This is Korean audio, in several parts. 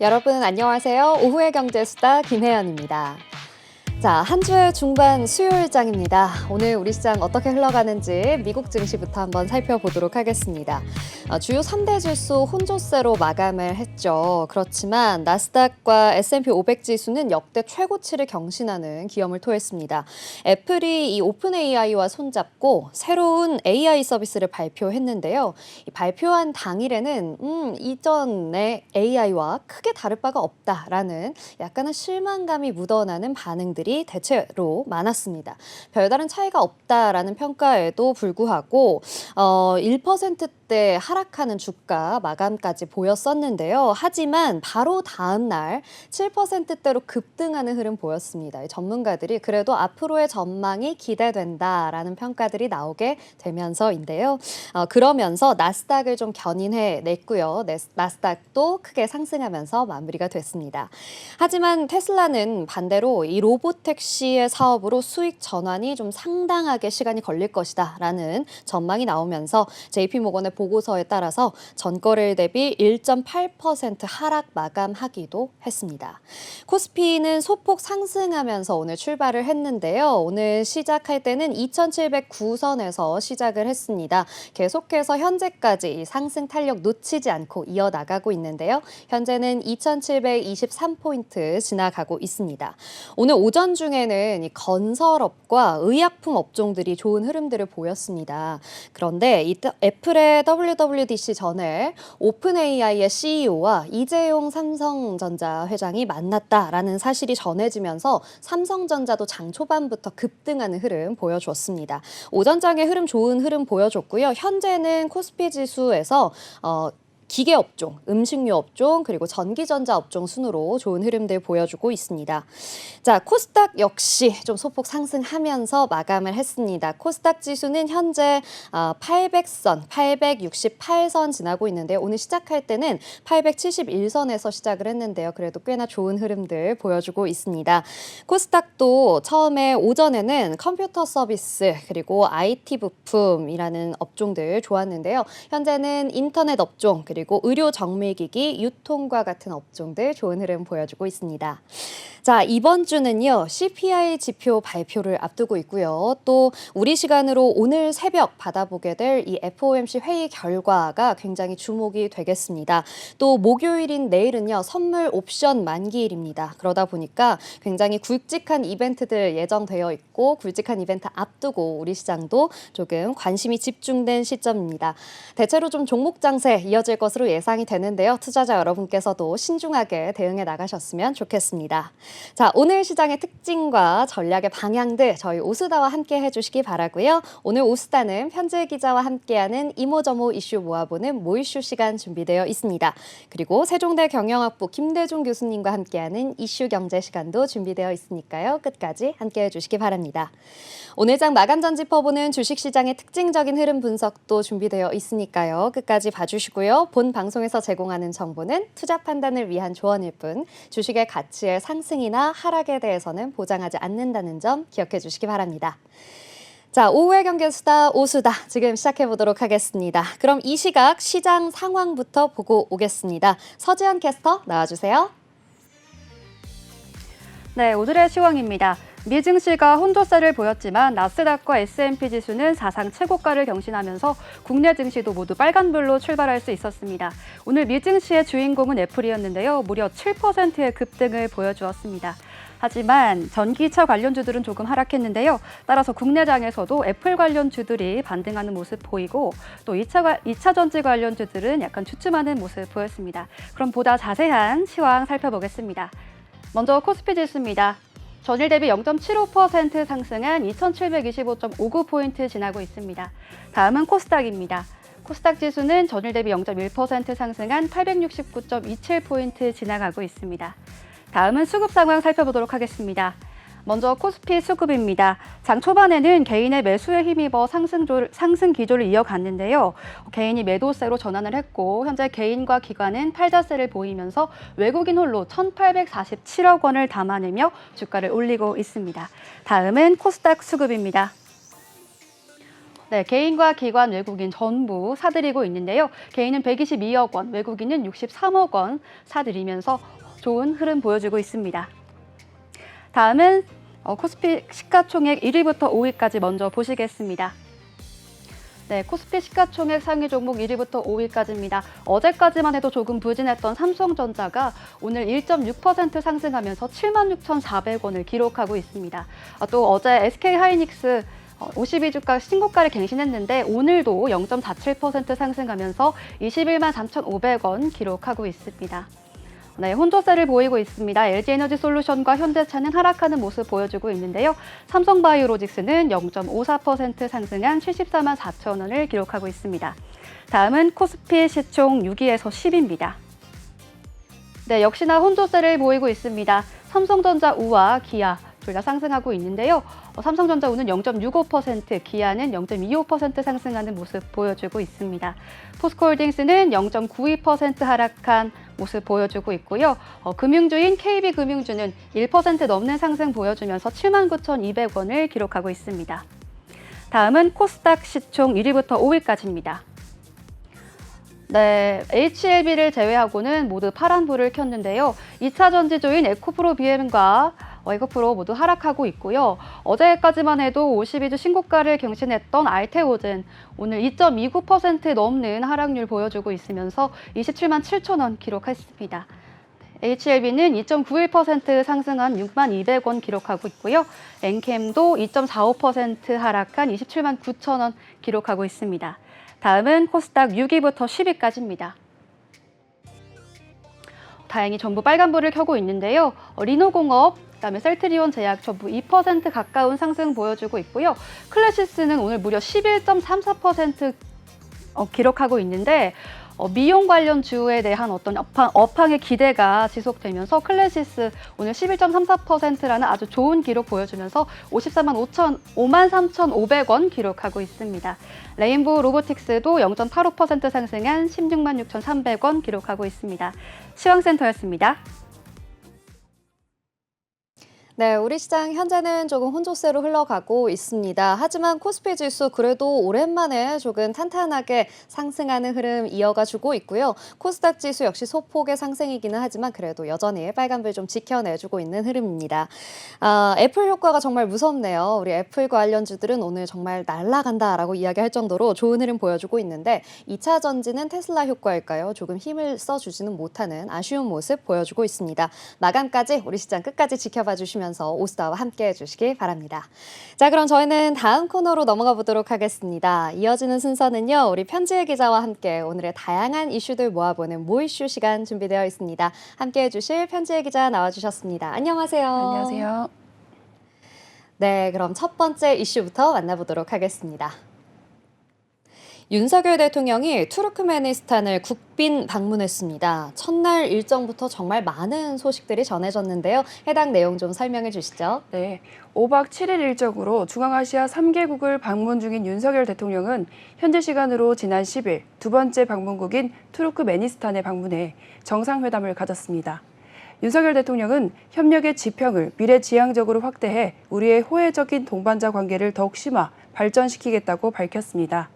여러분 안녕하세요. 오후의 경제수다 김혜연입니다. 자, 한 주의 중반 수요일장입니다. 오늘 우리 시장 어떻게 흘러가는지 미국 증시부터 한번 살펴보도록 하겠습니다. 주요 3대 지수 혼조세로 마감을 했죠. 그렇지만 나스닥과 S&P 500 지수는 역대 최고치를 경신하는 기염을 토했습니다. 애플이 이 오픈 AI와 손잡고 새로운 AI 서비스를 발표했는데요. 이 발표한 당일에는 이전의 AI와 크게 다를 바가 없다라는 약간의 실망감이 묻어나는 반응들이 대체로 많았습니다. 별다른 차이가 없다라는 평가에도 불구하고 1%대 하락하는 주가 마감까지 보였었는데요. 하지만 바로 다음 날 7%대로 급등하는 흐름 보였습니다. 전문가들이 그래도 앞으로의 전망이 기대된다라는 평가들이 나오게 되면서인데요. 그러면서 나스닥을 좀 견인해 냈고요. 나스닥도 크게 상승하면서 마무리가 됐습니다. 하지만 테슬라는 반대로 이 로보택시의 사업으로 수익 전환이 좀 상당하게 시간이 걸릴 것이다라는 전망이 나오면서 JP모건의 보고서에 따라서 전거래일 대비 1.8% 하락 마감하기도 했습니다. 코스피는 소폭 상승하면서 오늘 출발을 했는데요. 오늘 시작할 때는 2,709선에서 시작을 했습니다. 계속해서 현재까지 상승 탄력 놓치지 않고 이어나가고 있는데요. 현재는 2,723포인트 지나가고 있습니다. 오늘 오전 중에는 이 건설업과 의약품 업종들이 좋은 흐름들을 보였습니다. 그런데 이 애플의 WWDC 전에 오픈 AI의 CEO와 이재용 삼성전자 회장이 만났다라는 사실이 전해지면서 삼성전자도 장 초반부터 급등하는 흐름 보여줬습니다. 오전장의 흐름 좋은 흐름 보여줬고요. 현재는 코스피 지수에서 기계업종, 음식료 업종, 그리고 전기전자 업종 순으로 좋은 흐름들 보여주고 있습니다. 자, 코스닥 역시 좀 소폭 상승하면서 마감을 했습니다. 코스닥 지수는 현재 800선, 868선 지나고 있는데요. 오늘 시작할 때는 871선에서 시작을 했는데요. 그래도 꽤나 좋은 흐름들 보여주고 있습니다. 코스닥도 처음에 오전에는 컴퓨터 서비스, 그리고 IT 부품이라는 업종들 좋았는데요. 현재는 인터넷 업종, 그리고 의료 정밀기기, 유통과 같은 업종들 좋은 흐름 보여주고 있습니다. 자, 이번 주는요, CPI 지표 발표를 앞두고 있고요. 또 우리 시간으로 오늘 새벽 받아보게 될 이 FOMC 회의 결과가 굉장히 주목이 되겠습니다. 또 목요일인 내일은요, 선물 옵션 만기일입니다. 그러다 보니까 굉장히 굵직한 이벤트들 예정되어 있고 굵직한 이벤트 앞두고 우리 시장도 조금 관심이 집중된 시점입니다. 대체로 좀 종목 장세 이어질 것으로 예상이 되는데요. 투자자 여러분께서도 신중하게 대응해 나가셨으면 좋겠습니다. 자, 오늘 시장의 특징과 전략의 방향들 저희 오수다와 함께 해주시기 바라고요. 오늘 오수다는 현재 기자와 함께하는 이모저모 이슈 모아보는 모이슈 시간 준비되어 있습니다. 그리고 세종대 경영학부 김대중 교수님과 함께하는 이슈 경제 시간도 준비되어 있으니까요. 끝까지 함께해 주시기 바랍니다. 오늘 장 마감 전 짚어보는 주식시장의 특징적인 흐름 분석도 준비되어 있으니까요. 끝까지 봐주시고요. 본 방송에서 제공하는 정보는 투자 판단을 위한 조언일 뿐 주식의 가치의 상승이나 하락에 대해서는 보장하지 않는다는 점 기억해 주시기 바랍니다. 자, 오후의 경제수다 오수다 지금 시작해보도록 하겠습니다. 그럼 이 시각 시장 상황부터 보고 오겠습니다. 서지연 캐스터 나와주세요. 네, 오늘의 시황입니다. 미 증시가 혼조세를 보였지만 나스닥과 S&P 지수는 사상 최고가를 경신하면서 국내 증시도 모두 빨간불로 출발할 수 있었습니다. 오늘 미 증시의 주인공은 애플이었는데요. 무려 7%의 급등을 보여주었습니다. 하지만 전기차 관련주들은 조금 하락했는데요. 따라서 국내장에서도 애플 관련주들이 반등하는 모습 보이고 또 2차 전지 관련주들은 약간 주춤하는 모습 보였습니다. 그럼 보다 자세한 시황 살펴보겠습니다. 먼저 코스피 지수입니다. 전일 대비 0.75% 상승한 2,725.59포인트 지나고 있습니다. 다음은 코스닥입니다. 코스닥 지수는 전일 대비 0.1% 상승한 869.27포인트 지나가고 있습니다. 다음은 수급 상황 살펴보도록 하겠습니다. 먼저 코스피 수급입니다. 장 초반에는 개인의 매수에 힘입어 상승 기조를 이어갔는데요. 개인이 매도세로 전환을 했고 현재 개인과 기관은 팔자세를 보이면서 외국인 홀로 1,847억 원을 담아내며 주가를 올리고 있습니다. 다음은 코스닥 수급입니다. 네, 개인과 기관, 외국인 전부 사들이고 있는데요. 개인은 122억 원, 외국인은 63억 원 사들이면서 좋은 흐름 보여주고 있습니다. 다음은 코스피 시가총액 1위부터 5위까지 먼저 보시겠습니다. 네, 코스피 시가총액 상위 종목 1위부터 5위까지입니다. 어제까지만 해도 조금 부진했던 삼성전자가 오늘 1.6% 상승하면서 76,400원을 기록하고 있습니다. 또 어제 SK하이닉스 52주가 신고가를 갱신했는데 오늘도 0.47% 상승하면서 21만 3,500원 기록하고 있습니다. 네, 혼조세를 보이고 있습니다. LG에너지솔루션과 현대차는 하락하는 모습 보여주고 있는데요. 삼성바이오로직스는 0.54% 상승한 74만 4천 원을 기록하고 있습니다. 다음은 코스피 시총 6위에서 10위입니다. 네, 역시나 혼조세를 보이고 있습니다. 삼성전자 우와 기아 둘 다 상승하고 있는데요. 삼성전자 우는 0.65%, 기아는 0.25% 상승하는 모습 보여주고 있습니다. 포스코홀딩스는 0.92% 하락한 모습 보여주고 있고요. 금융주인 KB금융주는 1% 넘는 상승 보여주면서 79,200원을 기록하고 있습니다. 다음은 코스닥 시총 1위부터 5위까지입니다. 네, HLB를 제외하고는 모두 파란불을 켰는데요. 2차 전지조인 에코프로 BM과 에코프로 모두 하락하고 있고요. 어제까지만 해도 52주 신고가를 경신했던 알테오젠 오늘 2.29% 넘는 하락률 보여주고 있으면서 27만 7천 원 기록했습니다. HLB는 2.91% 상승한 6만 200원 기록하고 있고요. 엔캠도 2.45% 하락한 27만 9천 원 기록하고 있습니다. 다음은 코스닥 6위부터 10위까지입니다. 다행히 전부 빨간불을 켜고 있는데요. 리노공업, 그다음에 셀트리온 제약 전부 2% 가까운 상승 보여주고 있고요. 클래시스는 오늘 무려 11.34% 기록하고 있는데 미용 관련 주에 대한 어떤 업황의 기대가 지속되면서 클래시스 오늘 11.34%라는 아주 좋은 기록 보여주면서 5만 3,500원 기록하고 있습니다. 레인보우 로보틱스도 0.85% 상승한 16만 6,300원 기록하고 있습니다. 시황센터였습니다. 네, 우리 시장 현재는 조금 혼조세로 흘러가고 있습니다. 하지만 코스피 지수 그래도 오랜만에 조금 탄탄하게 상승하는 흐름 이어가주고 있고요. 코스닥 지수 역시 소폭의 상승이기는 하지만 그래도 여전히 빨간불 좀 지켜내주고 있는 흐름입니다. 애플 효과가 정말 무섭네요. 우리 애플 관련주들은 오늘 정말 날아간다라고 이야기할 정도로 좋은 흐름 보여주고 있는데 2차 전지는 테슬라 효과일까요? 조금 힘을 써주지는 못하는 아쉬운 모습 보여주고 있습니다. 마감까지 우리 시장 끝까지 지켜봐 주시면 오스다와 함께 해주시기 바랍니다. 자, 그럼 저희는 다음 코너로 넘어가 보도록 하겠습니다. 이어지는 순서는요, 우리 편지혜 기자와 함께 오늘의 다양한 이슈들 모아보는 모이슈 시간 준비되어 있습니다. 함께 해주실 편지혜 기자 나와주셨습니다. 안녕하세요. 안녕하세요. 네, 그럼 첫 번째 이슈부터 만나보도록 하겠습니다. 윤석열 대통령이 투르크메니스탄을 국빈 방문했습니다. 첫날 일정부터 정말 많은 소식들이 전해졌는데요. 해당 내용 좀 설명해 주시죠. 네, 5박 7일 일정으로 중앙아시아 3개국을 방문 중인 윤석열 대통령은 현지 시간으로 지난 10일 두 번째 방문국인 투르크메니스탄에 방문해 정상회담을 가졌습니다. 윤석열 대통령은 협력의 지평을 미래지향적으로 확대해 우리의 호혜적인 동반자 관계를 더욱 심화, 발전시키겠다고 밝혔습니다.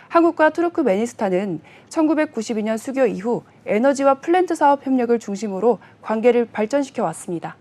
한국과 투르크메니스탄은 1992년 수교 이후 에너지와 플랜트 사업 협력을 중심으로 관계를 발전시켜 왔습니다.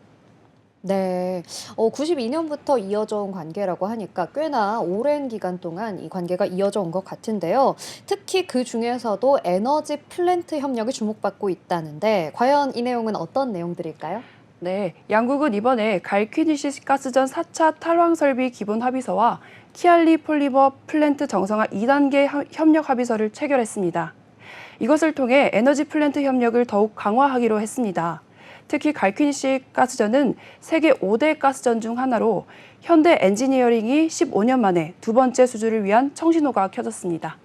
네, 92년부터 이어져 온 관계라고 하니까 꽤나 오랜 기간 동안 이 관계가 이어져 온 것 같은데요. 특히 그 중에서도 에너지 플랜트 협력이 주목받고 있다는데 과연 이 내용은 어떤 내용들일까요? 네, 양국은 이번에 갈퀴니시 가스전 4차 탈황 설비 기본 합의서와 키알리 폴리머 플랜트 정상화 2단계 협력 합의서를 체결했습니다. 이것을 통해 에너지 플랜트 협력을 더욱 강화하기로 했습니다. 특히 갈퀴니시 가스전은 세계 5대 가스전 중 하나로 현대 엔지니어링이 15년 만에 두 번째 수주를 위한 청신호가 켜졌습니다.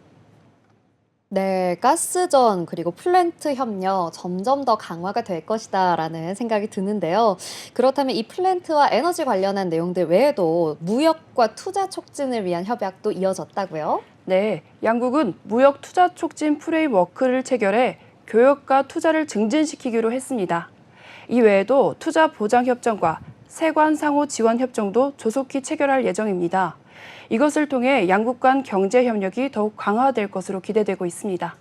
네, 가스전 그리고 플랜트 협력 점점 더 강화가 될 것이다라는 생각이 드는데요. 그렇다면 이 플랜트와 에너지 관련한 내용들 외에도 무역과 투자 촉진을 위한 협약도 이어졌다고요? 네, 양국은 무역 투자 촉진 프레임워크를 체결해 교역과 투자를 증진시키기로 했습니다. 이 외에도 투자 보장 협정과 세관 상호 지원 협정도 조속히 체결할 예정입니다. 이것을 통해 양국 간 경제 협력이 더욱 강화될 것으로 기대되고 있습니다.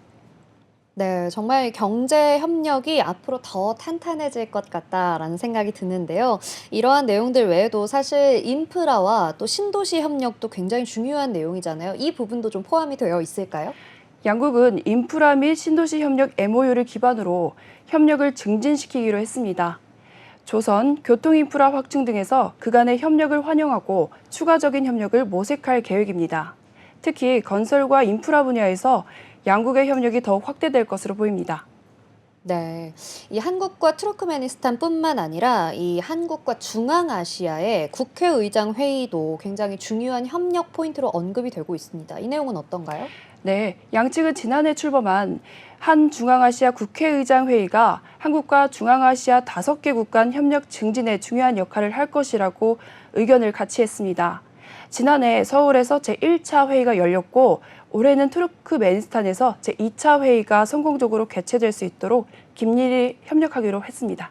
네, 정말 경제 협력이 앞으로 더 탄탄해질 것 같다라는 생각이 드는데요. 이러한 내용들 외에도 사실 인프라와 또 신도시 협력도 굉장히 중요한 내용이잖아요. 이 부분도 좀 포함이 되어 있을까요? 양국은 인프라 및 신도시 협력 MOU를 기반으로 협력을 증진시키기로 했습니다. 조선, 교통인프라 확충 등에서 그간의 협력을 환영하고 추가적인 협력을 모색할 계획입니다. 특히 건설과 인프라 분야에서 양국의 협력이 더욱 확대될 것으로 보입니다. 네, 이 한국과 투르크메니스탄뿐만 아니라 이 한국과 중앙아시아의 국회의장 회의도 굉장히 중요한 협력 포인트로 언급이 되고 있습니다. 이 내용은 어떤가요? 네, 양측은 지난해 출범한 한 중앙아시아 국회의장 회의가 한국과 중앙아시아 5개국 간 협력 증진에 중요한 역할을 할 것이라고 의견을 같이 했습니다. 지난해 서울에서 제1차 회의가 열렸고 올해는 투르크메니스탄에서 제2차 회의가 성공적으로 개최될 수 있도록 긴밀히 협력하기로 했습니다.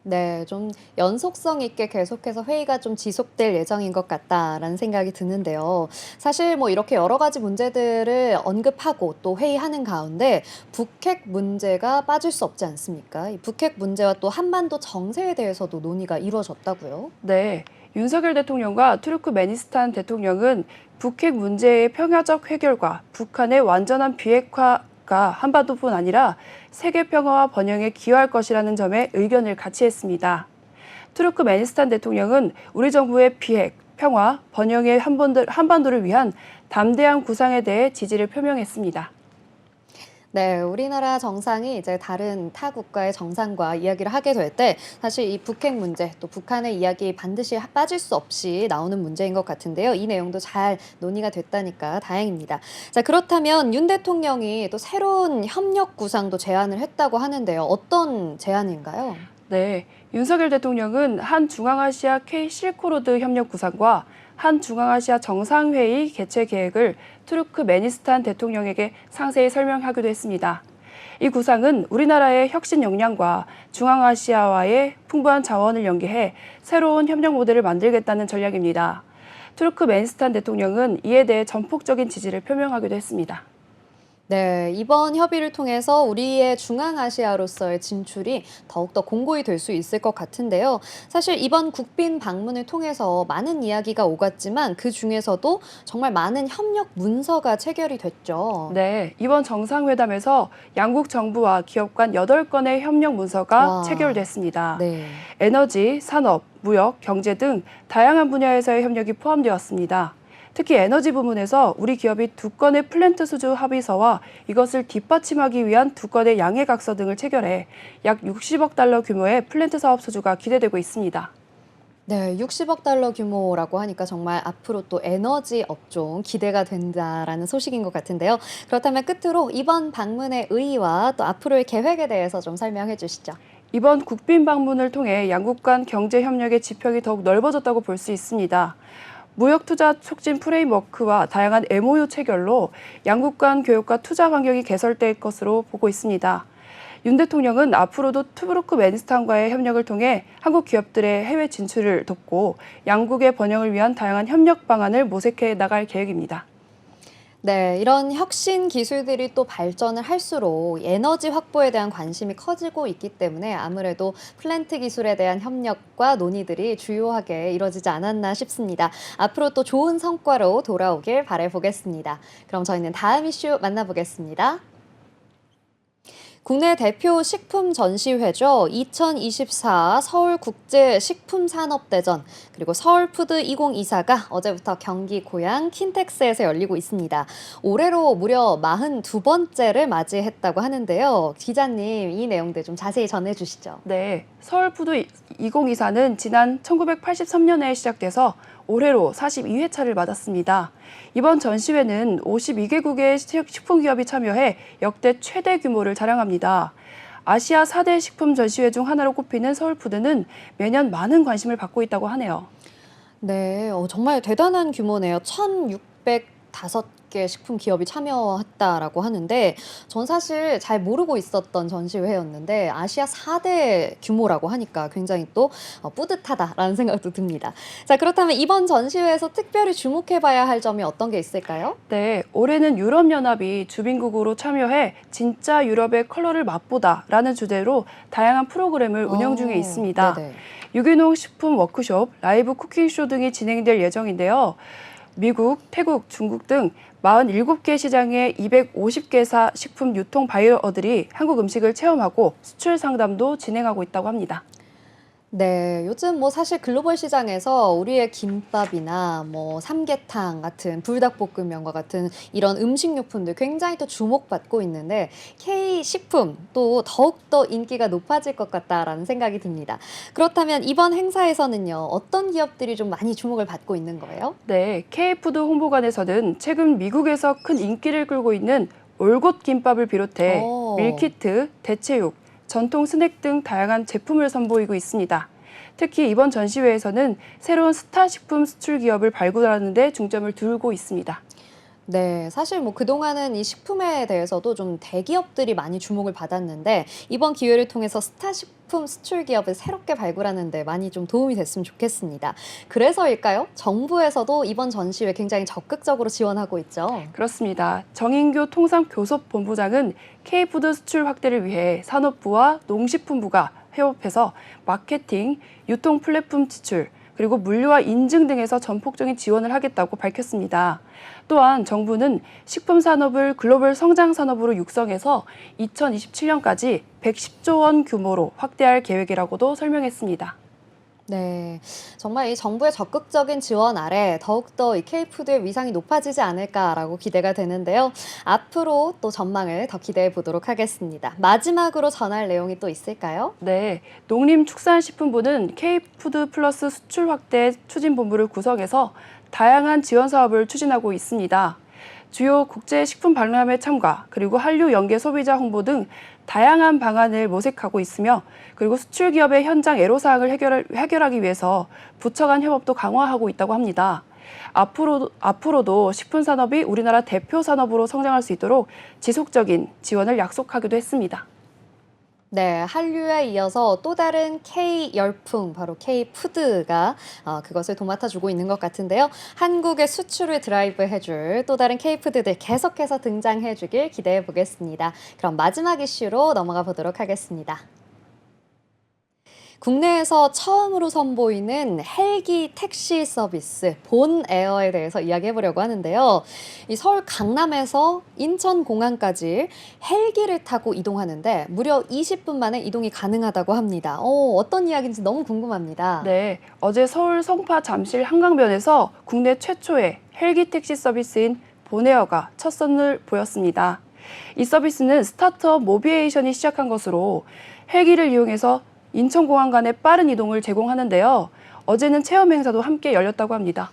네, 좀 연속성 있게 계속해서 회의가 좀 지속될 예정인 것 같다라는 생각이 드는데요. 사실 뭐 이렇게 여러 가지 문제들을 언급하고 또 회의하는 가운데 북핵 문제가 빠질 수 없지 않습니까? 이 북핵 문제와 또 한반도 정세에 대해서도 논의가 이루어졌다고요? 네, 윤석열 대통령과 투르크메니스탄 대통령은 북핵 문제의 평화적 해결과 북한의 완전한 비핵화가 한반도뿐 아니라 세계 평화와 번영에 기여할 것이라는 점에 의견을 같이 했습니다. 투르크메니스탄 대통령은 우리 정부의 비핵, 평화, 번영의 한반도를 위한 담대한 구상에 대해 지지를 표명했습니다. 네, 우리나라 정상이 이제 다른 타 국가의 정상과 이야기를 하게 될 때 사실 이 북핵 문제 또 북한의 이야기 반드시 빠질 수 없이 나오는 문제인 것 같은데요. 이 내용도 잘 논의가 됐다니까 다행입니다. 자, 그렇다면 윤 대통령이 또 새로운 협력 구상도 제안을 했다고 하는데요. 어떤 제안인가요? 네, 윤석열 대통령은 한 중앙아시아 K 실크로드 협력 구상과 한 중앙아시아 정상회의 개최 계획을 투르크메니스탄 대통령에게 상세히 설명하기도 했습니다. 이 구상은 우리나라의 혁신 역량과 중앙아시아와의 풍부한 자원을 연계해 새로운 협력 모델을 만들겠다는 전략입니다. 투르크메니스탄 대통령은 이에 대해 전폭적인 지지를 표명하기도 했습니다. 네, 이번 협의를 통해서 우리의 중앙아시아로서의 진출이 더욱더 공고히 될 수 있을 것 같은데요. 사실 이번 국빈 방문을 통해서 많은 이야기가 오갔지만 그 중에서도 정말 많은 협력 문서가 체결이 됐죠. 네, 이번 정상회담에서 양국 정부와 기업 간 8건의 협력 문서가 와. 체결됐습니다. 네. 에너지, 산업, 무역, 경제 등 다양한 분야에서의 협력이 포함되었습니다. 특히 에너지 부문에서 우리 기업이 2건의 플랜트 수주 합의서와 이것을 뒷받침하기 위한 2건의 양해각서 등을 체결해 약 60억 달러 규모의 플랜트 사업 수주가 기대되고 있습니다. 네, 60억 달러 규모라고 하니까 정말 앞으로 또 에너지 업종 기대가 된다라는 소식인 것 같은데요. 그렇다면 끝으로 이번 방문의 의의와 또 앞으로의 계획에 대해서 좀 설명해 주시죠. 이번 국빈 방문을 통해 양국 간 경제 협력의 지평이 더욱 넓어졌다고 볼 수 있습니다. 무역 투자 촉진 프레임워크와 다양한 MOU 체결로 양국 간 교역과 투자 환경이 개설될 것으로 보고 있습니다. 윤 대통령은 앞으로도 투르크메니스탄과의 협력을 통해 한국 기업들의 해외 진출을 돕고 양국의 번영을 위한 다양한 협력 방안을 모색해 나갈 계획입니다. 네, 이런 혁신 기술들이 또 발전을 할수록 에너지 확보에 대한 관심이 커지고 있기 때문에 아무래도 플랜트 기술에 대한 협력과 논의들이 주요하게 이뤄지지 않았나 싶습니다. 앞으로 또 좋은 성과로 돌아오길 바라보겠습니다. 그럼 저희는 다음 이슈 만나보겠습니다. 국내 대표 식품 전시회죠. 2024 서울국제식품산업대전 그리고 서울푸드 2024가 어제부터 경기 고양 킨텍스에서 열리고 있습니다. 올해로 무려 42번째를 맞이했다고 하는데요. 기자님, 이 내용들 좀 자세히 전해주시죠. 네, 서울푸드 2024는 지난 1983년에 시작돼서 올해로 42회차를 맞았습니다. 이번 전시회는 52개국의 식품기업이 참여해 역대 최대 규모를 자랑합니다. 아시아 4대 식품 전시회 중 하나로 꼽히는 서울푸드는 매년 많은 관심을 받고 있다고 하네요. 네, 정말 대단한 규모네요. 1,605 7개 식품 기업이 참여했다라고 하는데 전 사실 잘 모르고 있었던 전시회였는데 아시아 4대 규모라고 하니까 굉장히 또 뿌듯하다라는 생각도 듭니다. 자, 그렇다면 이번 전시회에서 특별히 주목해봐야 할 점이 어떤 게 있을까요? 네, 올해는 유럽연합이 주빈국으로 참여해 진짜 유럽의 컬러를 맛보다라는 주제로 다양한 프로그램을 운영 중에 있습니다. 네네. 유기농 식품 워크숍, 라이브 쿠킹쇼 등이 진행될 예정인데요. 미국, 태국, 중국 등 47개 시장의 250개사 식품 유통 바이어들이 한국 음식을 체험하고 수출 상담도 진행하고 있다고 합니다. 네, 요즘 뭐 사실 글로벌 시장에서 우리의 김밥이나 뭐 삼계탕 같은 불닭볶음면과 같은 이런 음식료품들 굉장히 또 주목받고 있는데 K-식품 또 더욱더 인기가 높아질 것 같다라는 생각이 듭니다. 그렇다면 이번 행사에서는요, 어떤 기업들이 좀 많이 주목을 받고 있는 거예요? 네, K푸드 홍보관에서는 최근 미국에서 큰 인기를 끌고 있는 올곳 김밥을 비롯해 오. 밀키트, 대체육, 전통 스낵 등 다양한 제품을 선보이고 있습니다. 특히 이번 전시회에서는 새로운 스타 식품 수출 기업을 발굴하는 데 중점을 두고 있습니다. 네, 사실 뭐 그동안은 이 식품에 대해서도 좀 대기업들이 많이 주목을 받았는데 이번 기회를 통해서 스타 식품 수출 기업을 새롭게 발굴하는 데 많이 좀 도움이 됐으면 좋겠습니다. 그래서일까요? 정부에서도 이번 전시회 굉장히 적극적으로 지원하고 있죠. 그렇습니다. 정인교 통상교섭본부장은 K푸드 수출 확대를 위해 산업부와 농식품부가 협업해서 마케팅, 유통 플랫폼 지출, 그리고 물류와 인증 등에서 전폭적인 지원을 하겠다고 밝혔습니다. 또한 정부는 식품 산업을 글로벌 성장 산업으로 육성해서 2027년까지 110조 원 규모로 확대할 계획이라고도 설명했습니다. 네, 정말 이 정부의 적극적인 지원 아래 더욱더 이 K푸드의 위상이 높아지지 않을까라고 기대가 되는데요. 앞으로 또 전망을 더 기대해 보도록 하겠습니다. 마지막으로 전할 내용이 또 있을까요? 네, 농림축산식품부는 K푸드 플러스 수출 확대 추진본부를 구성해서 다양한 지원 사업을 추진하고 있습니다. 주요 국제 식품 박람회 참가, 그리고 한류 연계 소비자 홍보 등 다양한 방안을 모색하고 있으며, 그리고 수출 기업의 현장 애로사항을 해결하기 위해서 부처 간 협업도 강화하고 있다고 합니다. 앞으로도 식품 산업이 우리나라 대표 산업으로 성장할 수 있도록 지속적인 지원을 약속하기도 했습니다. 네, 한류에 이어서 또 다른 K 열풍, 바로 K푸드가 그것을 도맡아주고 있는 것 같은데요. 한국의 수출을 드라이브 해줄 또 다른 K푸드들 계속해서 등장해 주길 기대해 보겠습니다. 그럼 마지막 이슈로 넘어가 보도록 하겠습니다. 국내에서 처음으로 선보이는 헬기 택시 서비스 본에어에 대해서 이야기해 보려고 하는데요. 이 서울 강남에서 인천공항까지 헬기를 타고 이동하는데 무려 20분 만에 이동이 가능하다고 합니다. 어떤 이야기인지 너무 궁금합니다. 네, 어제 서울 송파 잠실 한강변에서 국내 최초의 헬기 택시 서비스인 보네어가 첫 선을 보였습니다. 이 서비스는 스타트업 모비에이션이 시작한 것으로 헬기를 이용해서 인천공항 간의 빠른 이동을 제공하는데요. 어제는 체험 행사도 함께 열렸다고 합니다.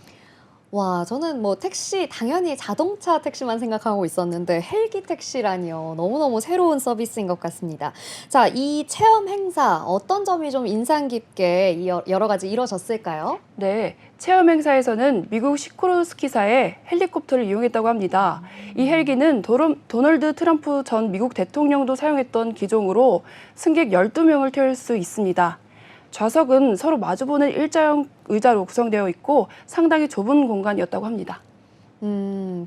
와, 저는 뭐 택시, 당연히 자동차 택시만 생각하고 있었는데 헬기 택시라니요. 너무너무 새로운 서비스인 것 같습니다. 자, 이 체험 행사 어떤 점이 좀 인상 깊게 여러 가지 이뤄졌을까요? 네, 체험 행사에서는 미국 시코르스키사의 헬리콥터를 이용했다고 합니다. 이 헬기는 도널드 트럼프 전 미국 대통령도 사용했던 기종으로 승객 12명을 태울 수 있습니다. 좌석은 서로 마주보는 일자형 의자로 구성되어 있고 상당히 좁은 공간이었다고 합니다.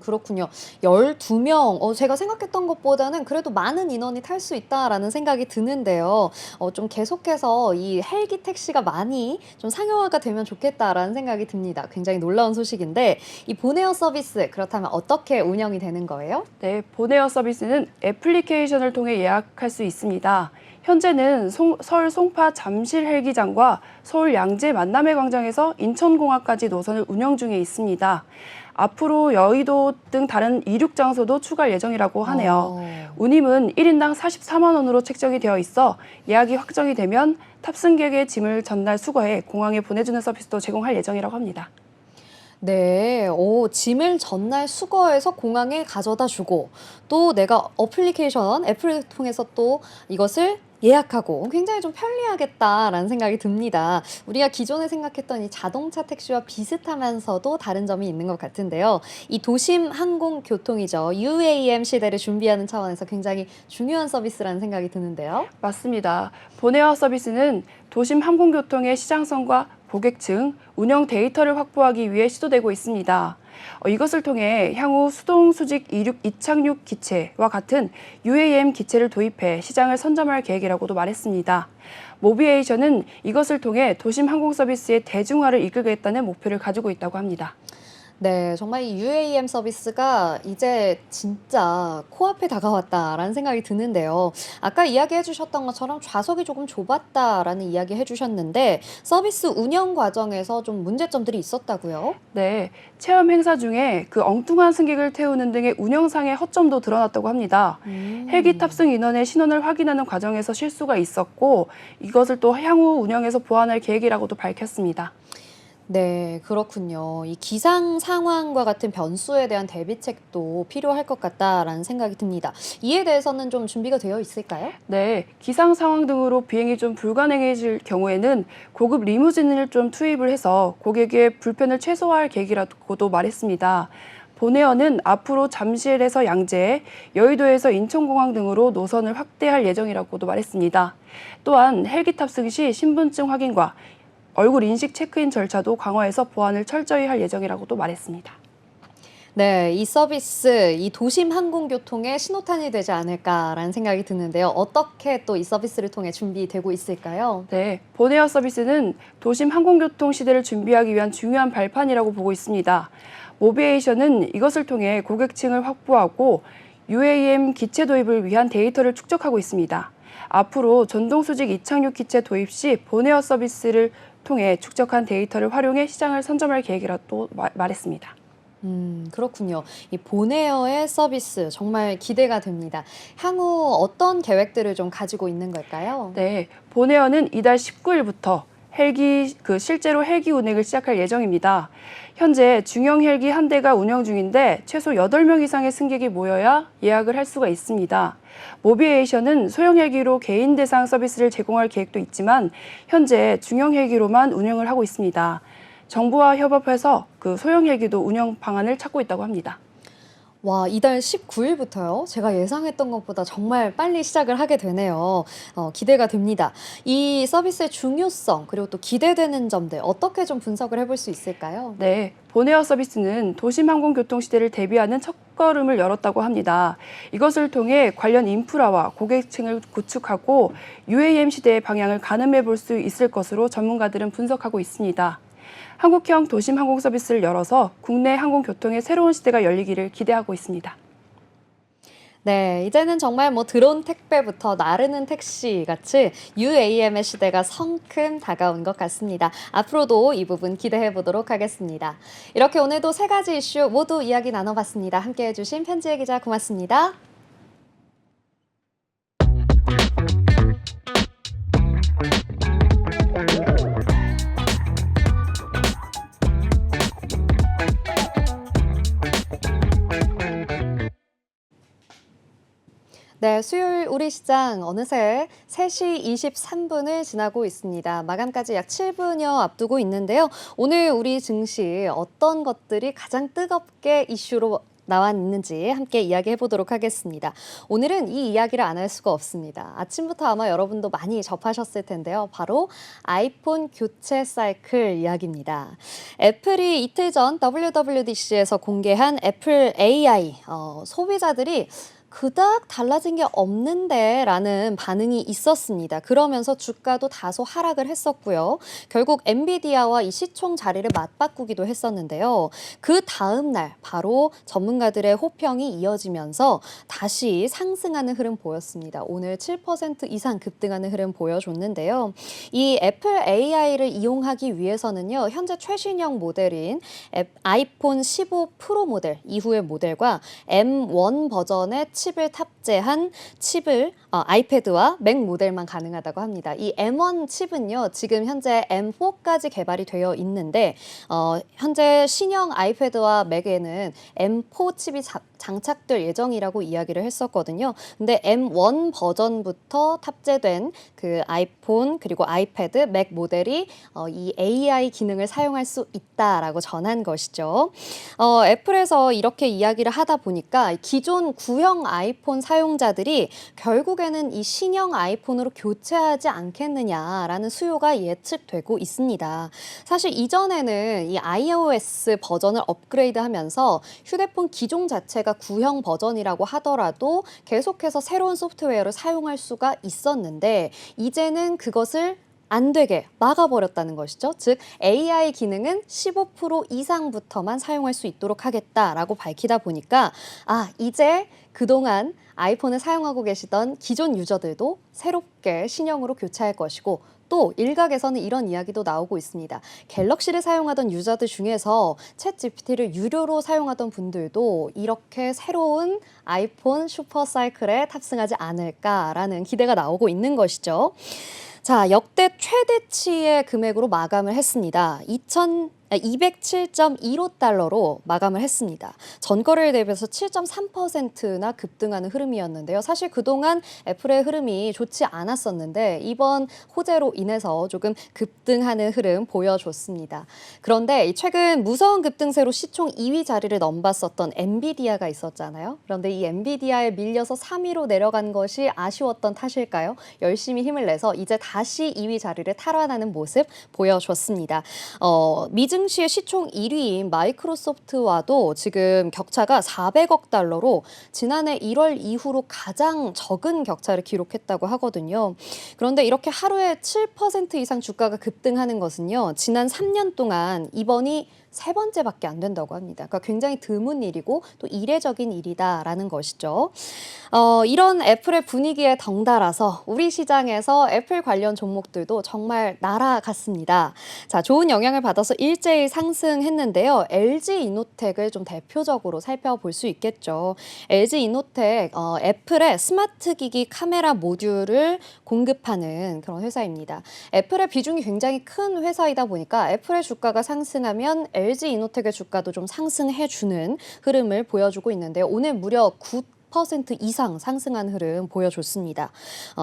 그렇군요. 12명. 제가 생각했던 것보다는 그래도 많은 인원이 탈 수 있다라는 생각이 드는데요. 좀 계속해서 이 헬기 택시가 많이 좀 상용화가 되면 좋겠다라는 생각이 듭니다. 굉장히 놀라운 소식인데 이 보네어 서비스 그렇다면 어떻게 운영이 되는 거예요? 네, 보네어 서비스는 애플리케이션을 통해 예약할 수 있습니다. 현재는 서울 송파 잠실 헬기장과 서울 양재 만남의 광장에서 인천공항까지 노선을 운영 중에 있습니다. 앞으로 여의도 등 다른 이륙 장소도 추가할 예정이라고 하네요. 운임은 1인당 44만 원으로 책정이 되어 있어 예약이 확정이 되면 탑승객의 짐을 전날 수거해 공항에 보내주는 서비스도 제공할 예정이라고 합니다. 네, 짐을 전날 수거해서 공항에 가져다 주고 또 내가 애플을 통해서 또 이것을 예약하고 굉장히 좀 편리하겠다라는 생각이 듭니다. 우리가 기존에 생각했던 이 자동차 택시와 비슷하면서도 다른 점이 있는 것 같은데요. 이 도심 항공교통이죠. UAM 시대를 준비하는 차원에서 굉장히 중요한 서비스라는 생각이 드는데요. 맞습니다. 보네어 서비스는 도심 항공교통의 시장성과 고객층, 운영 데이터를 확보하기 위해 시도되고 있습니다. 이것을 통해 향후 수동 수직 이륙 이착륙 기체와 같은 UAM 기체를 도입해 시장을 선점할 계획이라고도 말했습니다. 모비에이션은 이것을 통해 도심 항공 서비스의 대중화를 이끌겠다는 목표를 가지고 있다고 합니다. 네, 정말 이 UAM 서비스가 이제 진짜 코앞에 다가왔다라는 생각이 드는데요. 아까 이야기해 주셨던 것처럼 좌석이 조금 좁았다라는 이야기 해주셨는데 서비스 운영 과정에서 좀 문제점들이 있었다고요? 네, 체험 행사 중에 그 엉뚱한 승객을 태우는 등의 운영상의 허점도 드러났다고 합니다. 헬기 탑승 인원의 신원을 확인하는 과정에서 실수가 있었고 이것을 또 향후 운영에서 보완할 계획이라고도 밝혔습니다. 네, 그렇군요. 이 기상 상황과 같은 변수에 대한 대비책도 필요할 것 같다라는 생각이 듭니다. 이에 대해서는 좀 준비가 되어 있을까요? 네, 기상 상황 등으로 비행이 좀 불가능해질 경우에는 고급 리무진을 좀 투입을 해서 고객의 불편을 최소화할 계획이라고도 말했습니다. 보네어는 앞으로 잠실에서 양재, 여의도에서 인천공항 등으로 노선을 확대할 예정이라고도 말했습니다. 또한 헬기 탑승 시 신분증 확인과 얼굴 인식 체크인 절차도 강화해서 보안을 철저히 할 예정이라고도 말했습니다. 네, 이 서비스, 이 도심 항공교통의 신호탄이 되지 않을까라는 생각이 드는데요. 어떻게 또 이 서비스를 통해 준비되고 있을까요? 네, 보네어 서비스는 도심 항공교통 시대를 준비하기 위한 중요한 발판이라고 보고 있습니다. 모비에이션은 이것을 통해 고객층을 확보하고 UAM 기체 도입을 위한 데이터를 축적하고 있습니다. 앞으로 전동 수직 이착륙 기체 도입 시 보네어 서비스를 통해 축적한 데이터를 활용해 시장을 선점할 계획이라고 말했습니다. 그렇군요. 이 보네어의 서비스 정말 기대가 됩니다. 향후 어떤 계획들을 좀 가지고 있는 걸까요? 네, 보네어는 이달 19일부터 실제로 헬기 운행을 시작할 예정입니다. 현재 중형 헬기 한 대가 운영 중인데 최소 8명 이상의 승객이 모여야 예약을 할 수가 있습니다. 모비에이션은 소형 헬기로 개인 대상 서비스를 제공할 계획도 있지만 현재 중형 헬기로만 운영을 하고 있습니다. 정부와 협업해서 그 소형 헬기도 운영 방안을 찾고 있다고 합니다. 와, 이달 19일부터요? 제가 예상했던 것보다 정말 빨리 시작을 하게 되네요. 기대가 됩니다. 이 서비스의 중요성, 그리고 또 기대되는 점들 어떻게 좀 분석을 해볼 수 있을까요? 네, 보네어 서비스는 도심 항공교통 시대를 대비하는 첫걸음을 열었다고 합니다. 이것을 통해 관련 인프라와 고객층을 구축하고 UAM 시대의 방향을 가늠해 볼 수 있을 것으로 전문가들은 분석하고 있습니다. 한국형 도심 항공 서비스를 열어서 국내 항공교통의 새로운 시대가 열리기를 기대하고 있습니다. 네, 이제는 정말 뭐 드론 택배부터 나르는 택시 같이 UAM의 시대가 성큼 다가온 것 같습니다. 앞으로도 이 부분 기대해 보도록 하겠습니다. 이렇게 오늘도 3가지 이슈 모두 이야기 나눠봤습니다. 함께해 주신 편지혜 기자 고맙습니다. 네, 수요일 우리 시장 어느새 3시 23분을 지나고 있습니다. 마감까지 약 7분여 앞두고 있는데요. 오늘 우리 증시 어떤 것들이 가장 뜨겁게 이슈로 나왔는지 함께 이야기해 보도록 하겠습니다. 오늘은 이 이야기를 안 할 수가 없습니다. 아침부터 아마 여러분도 많이 접하셨을 텐데요. 바로 아이폰 교체 사이클 이야기입니다. 애플이 이틀 전 WWDC에서 공개한 애플 AI, 소비자들이 그닥 달라진 게 없는데 라는 반응이 있었습니다. 그러면서 주가도 다소 하락을 했었고요. 결국 엔비디아와 이 시총 자리를 맞바꾸기도 했었는데요. 그 다음 날 바로 전문가들의 호평이 이어지면서 다시 상승하는 흐름 보였습니다. 오늘 7% 이상 급등하는 흐름 보여줬는데요. 이 애플 AI를 이용하기 위해서는요. 현재 최신형 모델인 아이폰 15 프로 모델 이후의 모델과 M1 버전의 칩을 탑재한 아이패드와 맥 모델만 가능하다고 합니다. 이 M1 칩은요, 지금 현재 M4까지 개발이 되어 있는데 현재 신형 아이패드와 맥에는 M4 칩이 장착될 예정이라고 이야기를 했었거든요. 근데 M1 버전부터 탑재된 그 아이폰 그리고 아이패드, 맥 모델이 이 AI 기능을 사용할 수 있다라고 전한 것이죠. 애플에서 이렇게 이야기를 하다 보니까 기존 구형 아이폰 사용자들이 결국에는 이 신형 아이폰으로 교체하지 않겠느냐라는 수요가 예측되고 있습니다. 사실 이전에는 이 iOS 버전을 업그레이드하면서 휴대폰 기종 자체가 구형 버전이라고 하더라도 계속해서 새로운 소프트웨어를 사용할 수가 있었는데 이제는 그것을 안 되게 막아버렸다는 것이죠. 즉 AI 기능은 15% 이상부터만 사용할 수 있도록 하겠다라고 밝히다 보니까 이제 그동안 아이폰을 사용하고 계시던 기존 유저들도 새롭게 신형으로 교체할 것이고 또 일각에서는 이런 이야기도 나오고 있습니다. 갤럭시를 사용하던 유저들 중에서 챗GPT를 유료로 사용하던 분들도 이렇게 새로운 아이폰 슈퍼사이클에 탑승하지 않을까라는 기대가 나오고 있는 것이죠. 자, 역대 최대치의 금액으로 마감을 했습니다. 207.15달러로 마감을 했습니다. 전거래일 대비해서 7.3%나 급등하는 흐름이었는데요. 사실 그동안 애플의 흐름이 좋지 않았었는데 이번 호재로 인해서 조금 급등하는 흐름 보여줬습니다. 그런데 최근 무서운 급등세로 시총 2위 자리를 넘봤었던 엔비디아가 있었잖아요. 그런데 이 엔비디아에 밀려서 3위로 내려간 것이 아쉬웠던 탓일까요? 열심히 힘을 내서 이제 다시 2위 자리를 탈환하는 모습 보여줬습니다. 미증시의 시총 1위인 마이크로소프트와도 지금 격차가 400억 달러로 지난해 1월 이후로 가장 적은 격차를 기록했다고 하거든요. 그런데 이렇게 하루에 7% 이상 주가가 급등하는 것은요, 지난 3년 동안 이번이 세 번째밖에 안 된다고 합니다. 그러니까 굉장히 드문 일이고 또 이례적인 일이다라는 것이죠. 이런 애플의 분위기에 덩달아서 우리 시장에서 애플 관련 종목들도 정말 날아갔습니다. 자, 좋은 영향을 받아서 일제히 상승했는데요. LG 이노텍을 좀 대표적으로 살펴볼 수 있겠죠. LG 이노텍 애플의 스마트 기기 카메라 모듈을 공급하는 그런 회사입니다. 애플의 비중이 굉장히 큰 회사이다 보니까 애플의 주가가 상승하면 LG 이노텍의 주가도 좀 상승해주는 흐름을 보여주고 있는데요. 오늘 무려 9% 이상 상승한 흐름 보여줬습니다.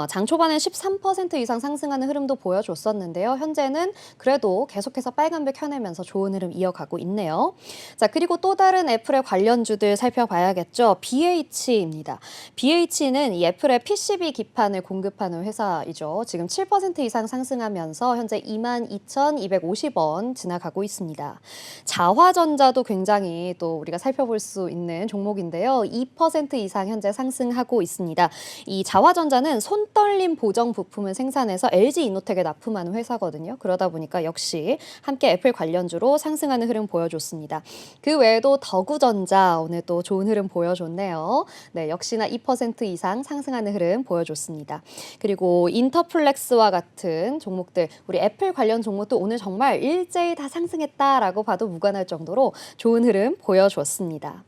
장 초반엔 13% 이상 상승하는 흐름도 보여줬었는데요. 현재는 그래도 계속해서 빨간불 켜내면서 좋은 흐름 이어가고 있네요. 자, 그리고 또 다른 애플의 관련주들 살펴봐야겠죠. BH입니다. BH는 이 애플의 PCB 기판을 공급하는 회사이죠. 지금 7% 이상 상승하면서 현재 22,250원 지나가고 있습니다. 자화전자도 굉장히 또 우리가 살펴볼 수 있는 종목인데요. 2% 이상 현재 상승하고 있습니다. 이 자화전자는 손떨림 보정 부품을 생산해서 LG 이노텍에 납품하는 회사거든요. 그러다 보니까 역시 함께 애플 관련주로 상승하는 흐름 보여줬습니다. 그 외에도 더구전자 오늘 또 좋은 흐름 보여줬네요. 네, 역시나 2% 이상 상승하는 흐름 보여줬습니다. 그리고 인터플렉스와 같은 종목들, 우리 애플 관련 종목도 오늘 정말 일제히 다 상승했다라고 봐도 무관할 정도로 좋은 흐름 보여줬습니다.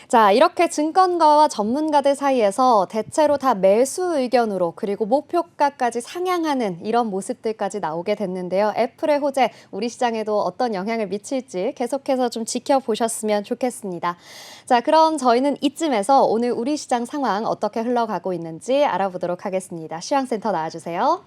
자, 이렇게 증권가와 전문가들 사이에서 대체로 다 매수 의견으로 그리고 목표가까지 상향하는 이런 모습들까지 나오게 됐는데요. 애플의 호재, 우리 시장에도 어떤 영향을 미칠지 계속해서 좀 지켜보셨으면 좋겠습니다. 자, 그럼 저희는 이쯤에서 오늘 우리 시장 상황 어떻게 흘러가고 있는지 알아보도록 하겠습니다. 시황센터 나와주세요.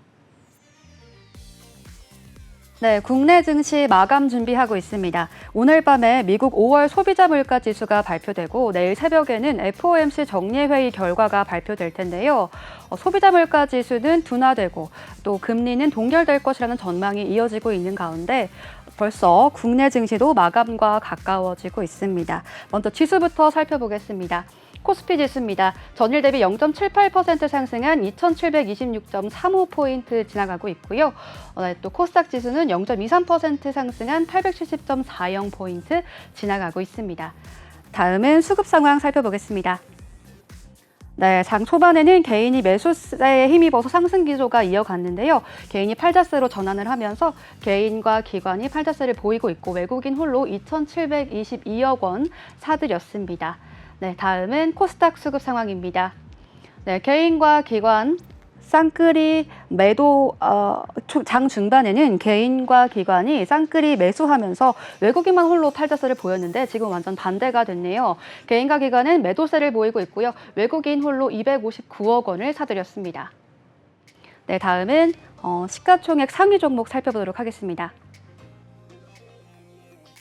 네, 국내 증시 마감 준비하고 있습니다. 오늘 밤에 미국 5월 소비자 물가 지수가 발표되고 내일 새벽에는 FOMC 정례회의 결과가 발표될 텐데요. 소비자 물가 지수는 둔화되고 또 금리는 동결될 것이라는 전망이 이어지고 있는 가운데 벌써 국내 증시도 마감과 가까워지고 있습니다. 먼저 지수부터 살펴보겠습니다. 코스피 지수입니다. 전일 대비 0.78% 상승한 2,726.35포인트 지나가고 있고요. 또 코스닥 지수는 0.23% 상승한 870.40포인트 지나가고 있습니다. 다음은 수급 상황 살펴보겠습니다. 네, 장 초반에는 개인이 매수세에 힘입어서 상승 기조가 이어갔는데요. 개인이 팔자세로 전환을 하면서 개인과 기관이 팔자세를 보이고 있고 외국인 홀로 2,722억 원 사들였습니다. 네, 다음은 코스닥 수급 상황입니다. 네, 개인과 기관 쌍끌이 매도 장 중반에는 개인과 기관이 쌍끌이 매수하면서 외국인만 홀로 팔자세를 보였는데 지금 완전 반대가 됐네요. 개인과 기관은 매도세를 보이고 있고요. 외국인 홀로 259억 원을 사들였습니다. 네, 다음은 시가총액 상위 종목 살펴보도록 하겠습니다.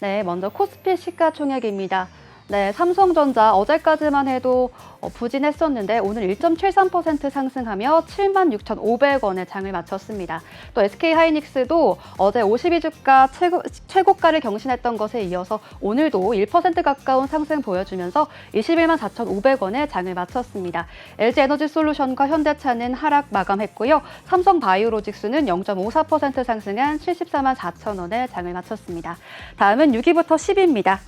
네, 먼저 코스피 시가총액입니다. 네, 삼성전자 어제까지만 해도 부진했었는데 오늘 1.73% 상승하며 76,500원에 장을 마쳤습니다. 또 SK하이닉스도 어제 52주가 최고가를 경신했던 것에 이어서 오늘도 1% 가까운 상승 보여주면서 21만 4,500원에 장을 마쳤습니다. LG에너지솔루션과 현대차는 하락 마감했고요. 삼성바이오로직스는 0.54% 상승한 74만 4천원에 장을 마쳤습니다. 다음은 6위부터 10위입니다.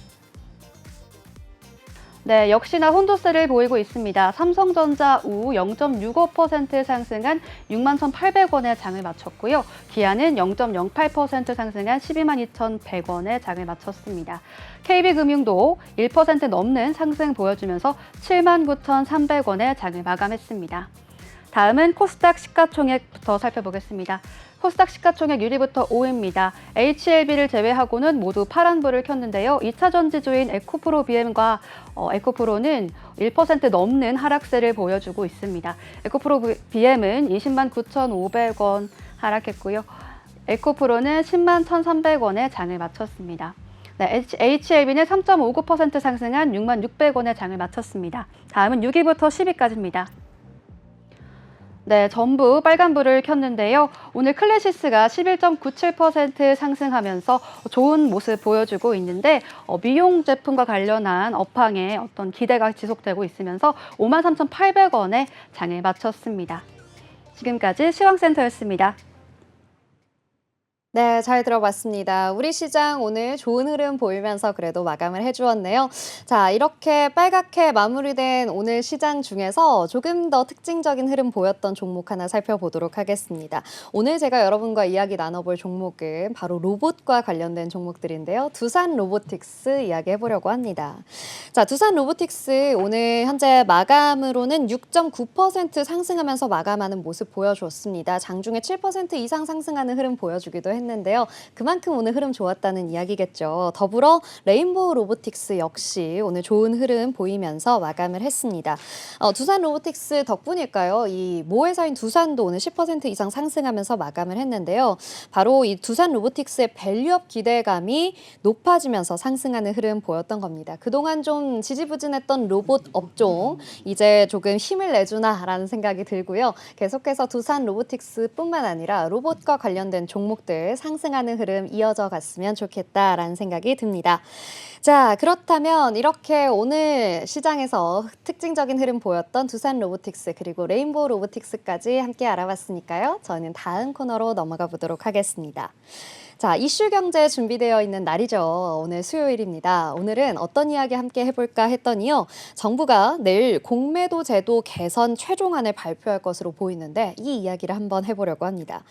네, 역시나 혼조세를 보이고 있습니다. 삼성전자 우 0.65% 상승한 6만 1,800원에 장을 마쳤고요. 기아는 0.08% 상승한 12만 2,100원에 장을 마쳤습니다. KB금융도 1% 넘는 상승 보여주면서 7만 9,300원에 장을 마감했습니다. 다음은 코스닥 시가총액부터 살펴보겠습니다. 코스닥 시가총액 1위부터 5위입니다. HLB를 제외하고는 모두 파란불을 켰는데요. 2차 전지주인 에코프로 BM과 에코프로는 1% 넘는 하락세를 보여주고 있습니다. 에코프로 BM은 20만 9,500원 하락했고요. 에코프로는 10만 1,300원에 장을 마쳤습니다. 네, HLB는 3.59% 상승한 6만 600원에 장을 마쳤습니다. 다음은 6위부터 10위까지입니다. 네, 전부 빨간불을 켰는데요. 오늘 클래시스가 11.97% 상승하면서 좋은 모습 보여주고 있는데 미용 제품과 관련한 업황에 어떤 기대가 지속되고 있으면서 53,800원에 장을 마쳤습니다. 지금까지 시황센터였습니다. 네, 잘 들어봤습니다. 우리 시장 오늘 좋은 흐름 보이면서 그래도 마감을 해주었네요. 자, 이렇게 빨갛게 마무리된 오늘 시장 중에서 조금 더 특징적인 흐름 보였던 종목 하나 살펴보도록 하겠습니다. 오늘 제가 여러분과 이야기 나눠볼 종목은 바로 로봇과 관련된 종목들인데요. 두산 로보틱스 이야기해보려고 합니다. 자, 두산 로보틱스 오늘 현재 마감으로는 6.9% 상승하면서 마감하는 모습 보여줬습니다. 장중에 7% 이상 상승하는 흐름 보여주기도 했는데요. 그만큼 오늘 흐름 좋았다는 이야기겠죠. 더불어 레인보우 로보틱스 역시 오늘 좋은 흐름 보이면서 마감을 했습니다. 두산 로보틱스 덕분일까요? 이 모회사인 두산도 오늘 10% 이상 상승하면서 마감을 했는데요. 바로 이 두산 로보틱스의 밸류업 기대감이 높아지면서 상승하는 흐름 보였던 겁니다. 그동안 좀 지지부진했던 로봇 업종 이제 조금 힘을 내주나라는 생각이 들고요. 계속해서 두산 로보틱스뿐만 아니라 로봇과 관련된 종목들 상승하는 흐름 이어져 갔으면 좋겠다라는 생각이 듭니다. 자, 그렇다면 이렇게 오늘 시장에서 특징적인 흐름 보였던 두산 로보틱스 그리고 레인보우 로보틱스까지 함께 알아봤으니까요. 저는 다음 코너로 넘어가 보도록 하겠습니다. 자, 이슈 경제 준비되어 있는 날이죠. 오늘 수요일입니다. 오늘은 어떤 이야기 함께 해볼까 했더니요. 정부가 내일 공매도 제도 개선 최종안을 발표할 것으로 보이는데 이 이야기를 한번 해보려고 합니다.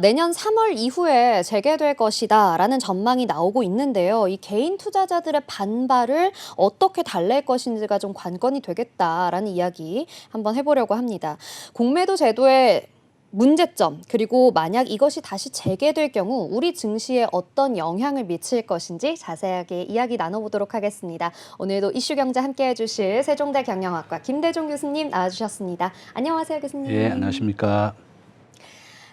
내년 3월 이후에 재개될 것이다 라는 전망이 나오고 있는데요. 이 개인 투자자들의 반발을 어떻게 달랠 것인지가 좀 관건이 되겠다라는 이야기 한번 해보려고 합니다. 공매도 제도의 문제점, 그리고 만약 이것이 다시 재개될 경우 우리 증시에 어떤 영향을 미칠 것인지 자세하게 이야기 나눠보도록 하겠습니다. 오늘도 이슈 경제 함께해 주실 세종대 경영학과 김대중 교수님 나와주셨습니다. 안녕하세요, 교수님. 예, 안녕하십니까.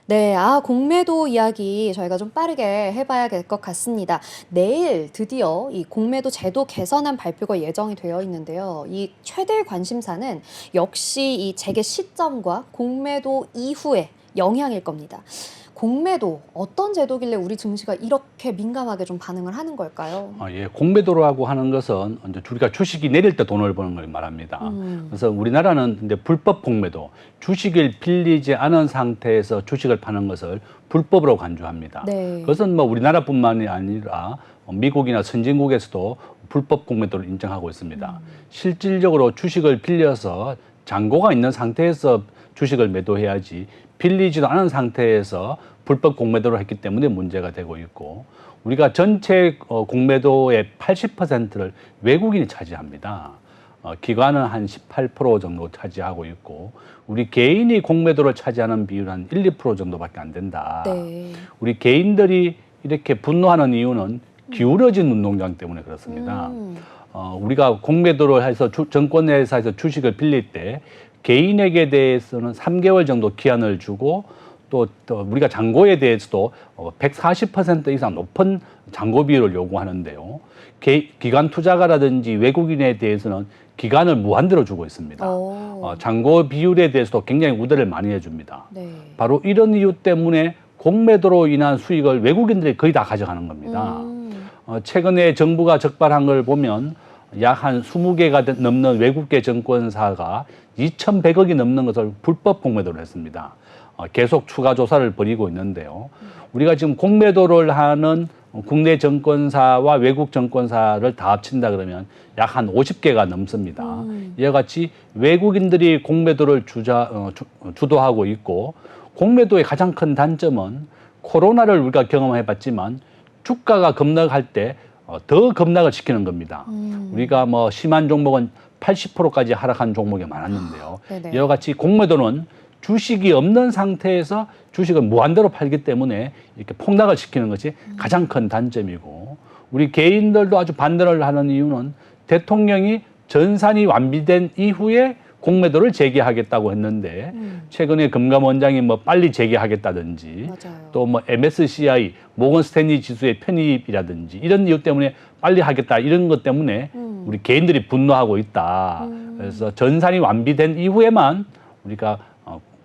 네, 공매도 이야기 저희가 좀 빠르게 해봐야 될 것 같습니다. 내일 드디어 이 공매도 제도 개선안 발표가 예정이 되어 있는데요. 이 최대 관심사는 역시 이 재개 시점과 공매도 이후의 영향일 겁니다. 공매도 어떤 제도길래 우리 증시가 이렇게 민감하게 좀 반응을 하는 걸까요? 예, 공매도라고 하는 것은 이제 우리가 주식이 내릴 때 돈을 버는 걸 말합니다. 그래서 우리나라는 이제 불법 공매도, 주식을 빌리지 않은 상태에서 주식을 파는 것을 불법으로 간주합니다. 네. 그것은 뭐 우리나라뿐만이 아니라 미국이나 선진국에서도 불법 공매도를 인정하고 있습니다. 실질적으로 주식을 빌려서 잔고가 있는 상태에서 주식을 매도해야지 빌리지도 않은 상태에서 불법 공매도를 했기 때문에 문제가 되고 있고, 우리가 전체 공매도의 80%를 외국인이 차지합니다. 기관은 한 18% 정도 차지하고 있고 우리 개인이 공매도를 차지하는 비율은 한 1, 2% 정도밖에 안 된다. 네. 우리 개인들이 이렇게 분노하는 이유는 기울어진 운동장 때문에 그렇습니다. 우리가 공매도를 해서 정권회사에서 주식을 빌릴 때 개인에게 대해서는 3개월 정도 기한을 주고 또 우리가 잔고에 대해서도 140% 이상 높은 잔고 비율을 요구하는데요. 기관 투자가라든지 외국인에 대해서는 기간을 무한대로 주고 있습니다. 잔고 비율에 대해서도 굉장히 우대를 많이 해줍니다. 네. 바로 이런 이유 때문에 공매도로 인한 수익을 외국인들이 거의 다 가져가는 겁니다. 최근에 정부가 적발한 걸 보면 약 한 20개가 넘는 외국계 정권사가 2,100억이 넘는 것을 불법 공매도를 했습니다. 계속 추가 조사를 벌이고 있는데요. 우리가 지금 공매도를 하는 국내 정권사와 외국 정권사를 다 합친다 그러면 약 한 50개가 넘습니다. 이와 같이 외국인들이 공매도를 주도하고 있고 공매도의 가장 큰 단점은 코로나를 우리가 경험해봤지만 주가가 급락할 때 더 급락을 시키는 겁니다. 우리가 뭐 심한 종목은 80%까지 하락한 종목이 많았는데요. 이와 같이 공매도는 주식이 없는 상태에서 주식을 무한대로 팔기 때문에 이렇게 폭락을 시키는 것이 가장 큰 단점이고 우리 개인들도 아주 반대를 하는 이유는 대통령이 전산이 완비된 이후에 공매도를 재개하겠다고 했는데 최근에 금감원장이 뭐 빨리 재개하겠다든지 또 뭐 MSCI 모건 스탠리 지수의 편입이라든지 이런 이유 때문에 빨리 하겠다 이런 것 때문에 우리 개인들이 분노하고 있다. 그래서 전산이 완비된 이후에만 우리가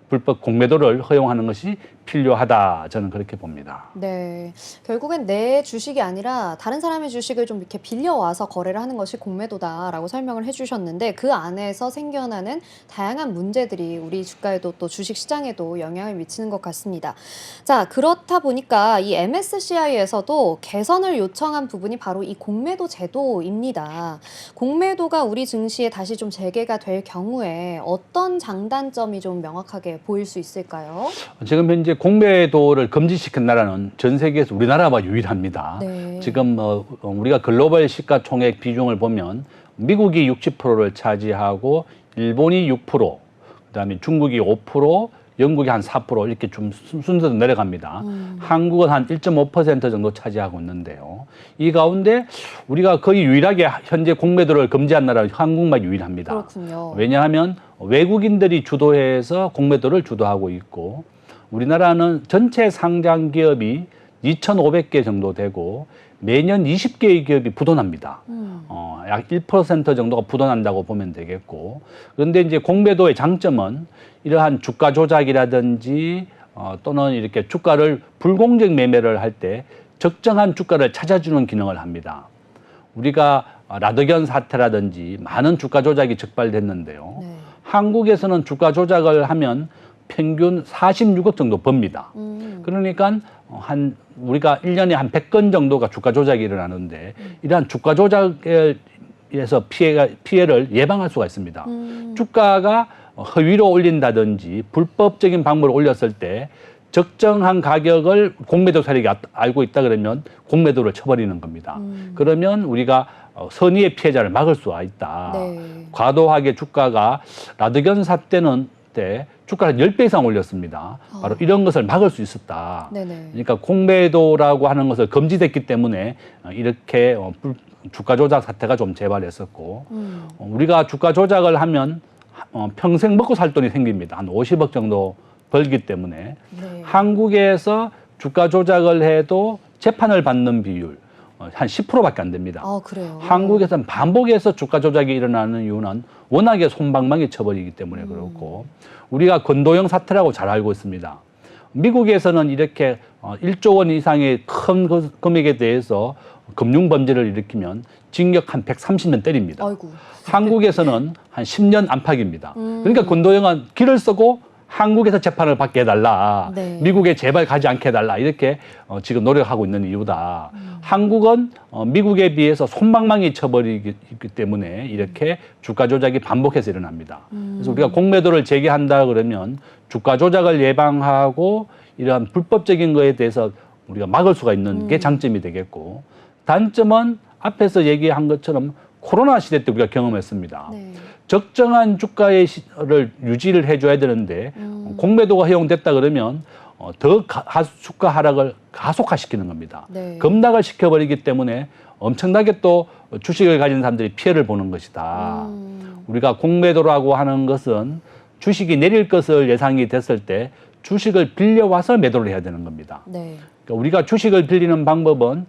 불법 공매도를 허용하는 것이 필요하다. 저는 그렇게 봅니다. 네, 결국엔 내 주식이 아니라 다른 사람의 주식을 좀 이렇게 빌려와서 거래를 하는 것이 공매도다라고 설명을 해주셨는데 그 안에서 생겨나는 다양한 문제들이 우리 주가에도 또 주식 시장에도 영향을 미치는 것 같습니다. 자, 그렇다 보니까 이 MSCI에서도 개선을 요청한 부분이 바로 이 공매도 제도입니다. 공매도가 우리 증시에 다시 좀 재개가 될 경우에 어떤 장단점이 좀 명확하게 보일 수 있을까요? 지금 현재 공매도를 금지시킨 나라는 전 세계에서 우리나라가 유일합니다. 네. 지금 우리가 글로벌 시가총액 비중을 보면 미국이 60%를 차지하고 일본이 6%, 그다음에 중국이 5%, 영국이 한 4% 이렇게 좀 순서대로 내려갑니다. 한국은 한 1.5% 정도 차지하고 있는데요. 이 가운데 우리가 거의 유일하게 현재 공매도를 금지한 나라는 한국만 유일합니다. 그렇군요. 왜냐하면 외국인들이 주도해서 공매도를 주도하고 있고 우리나라는 전체 상장 기업이 2,500개 정도 되고 매년 20개의 기업이 부도납니다. 약 1% 정도가 부도난다고 보면 되겠고 그런데 이제 공매도의 장점은 이러한 주가 조작이라든지 또는 이렇게 주가를 불공정 매매를 할 때 적정한 주가를 찾아주는 기능을 합니다. 우리가 라더견 사태라든지 많은 주가 조작이 적발됐는데요. 네. 한국에서는 주가 조작을 하면 평균 46억 정도 법니다. 그러니까 우리가 1년에 한 100건 정도가 주가 조작이 일어나는데 이러한 주가 조작에서 피해를 예방할 수가 있습니다. 주가가 허위로 올린다든지 불법적인 방법으로 올렸을 때 적정한 가격을 공매도 세력이 알고 있다 그러면 공매도를 쳐버리는 겁니다. 그러면 우리가 선의의 피해자를 막을 수가 있다. 네. 과도하게 주가가 라더견 사태는 때 주가를 10배 이상 올렸습니다. 바로 이런 것을 막을 수 있었다. 네네. 그러니까 공매도라고 하는 것을 금지됐기 때문에 이렇게 주가 조작 사태가 좀 재발했었고 우리가 주가 조작을 하면 평생 먹고 살 돈이 생깁니다. 한 50억 정도 벌기 때문에 네. 한국에서 주가 조작을 해도 재판을 받는 비율 한 10%밖에 안 됩니다. 그래요. 한국에서는 반복해서 주가 조작이 일어나는 이유는 워낙에 솜방망이 쳐버리기 때문에 그렇고 우리가 건도형 사태라고 잘 알고 있습니다. 미국에서는 이렇게 1조 원 이상의 큰 금액에 대해서 금융 범죄를 일으키면 징역 한 130년 때립니다. 아이고. 한국에서는 한 10년 안팎입니다. 그러니까 건도형은 길을 쓰고 한국에서 재판을 받게 해달라. 네. 미국에 제발 가지 않게 해달라. 이렇게 지금 노력하고 있는 이유다. 한국은 미국에 비해서 솜방망이 쳐버리기 때문에 이렇게 주가 조작이 반복해서 일어납니다. 그래서 우리가 공매도를 재개한다 그러면 주가 조작을 예방하고 이러한 불법적인 거에 대해서 우리가 막을 수가 있는 게 장점이 되겠고 단점은 앞에서 얘기한 것처럼 코로나 시대 때 우리가 경험했습니다. 네. 적정한 주가를 유지를 해줘야 되는데 공매도가 허용됐다 그러면 더 주가 하락을 가속화시키는 겁니다. 네. 급락을 시켜버리기 때문에 엄청나게 또 주식을 가진 사람들이 피해를 보는 것이다. 우리가 공매도라고 하는 것은 주식이 내릴 것을 예상이 됐을 때 주식을 빌려와서 매도를 해야 되는 겁니다. 네. 그러니까 우리가 주식을 빌리는 방법은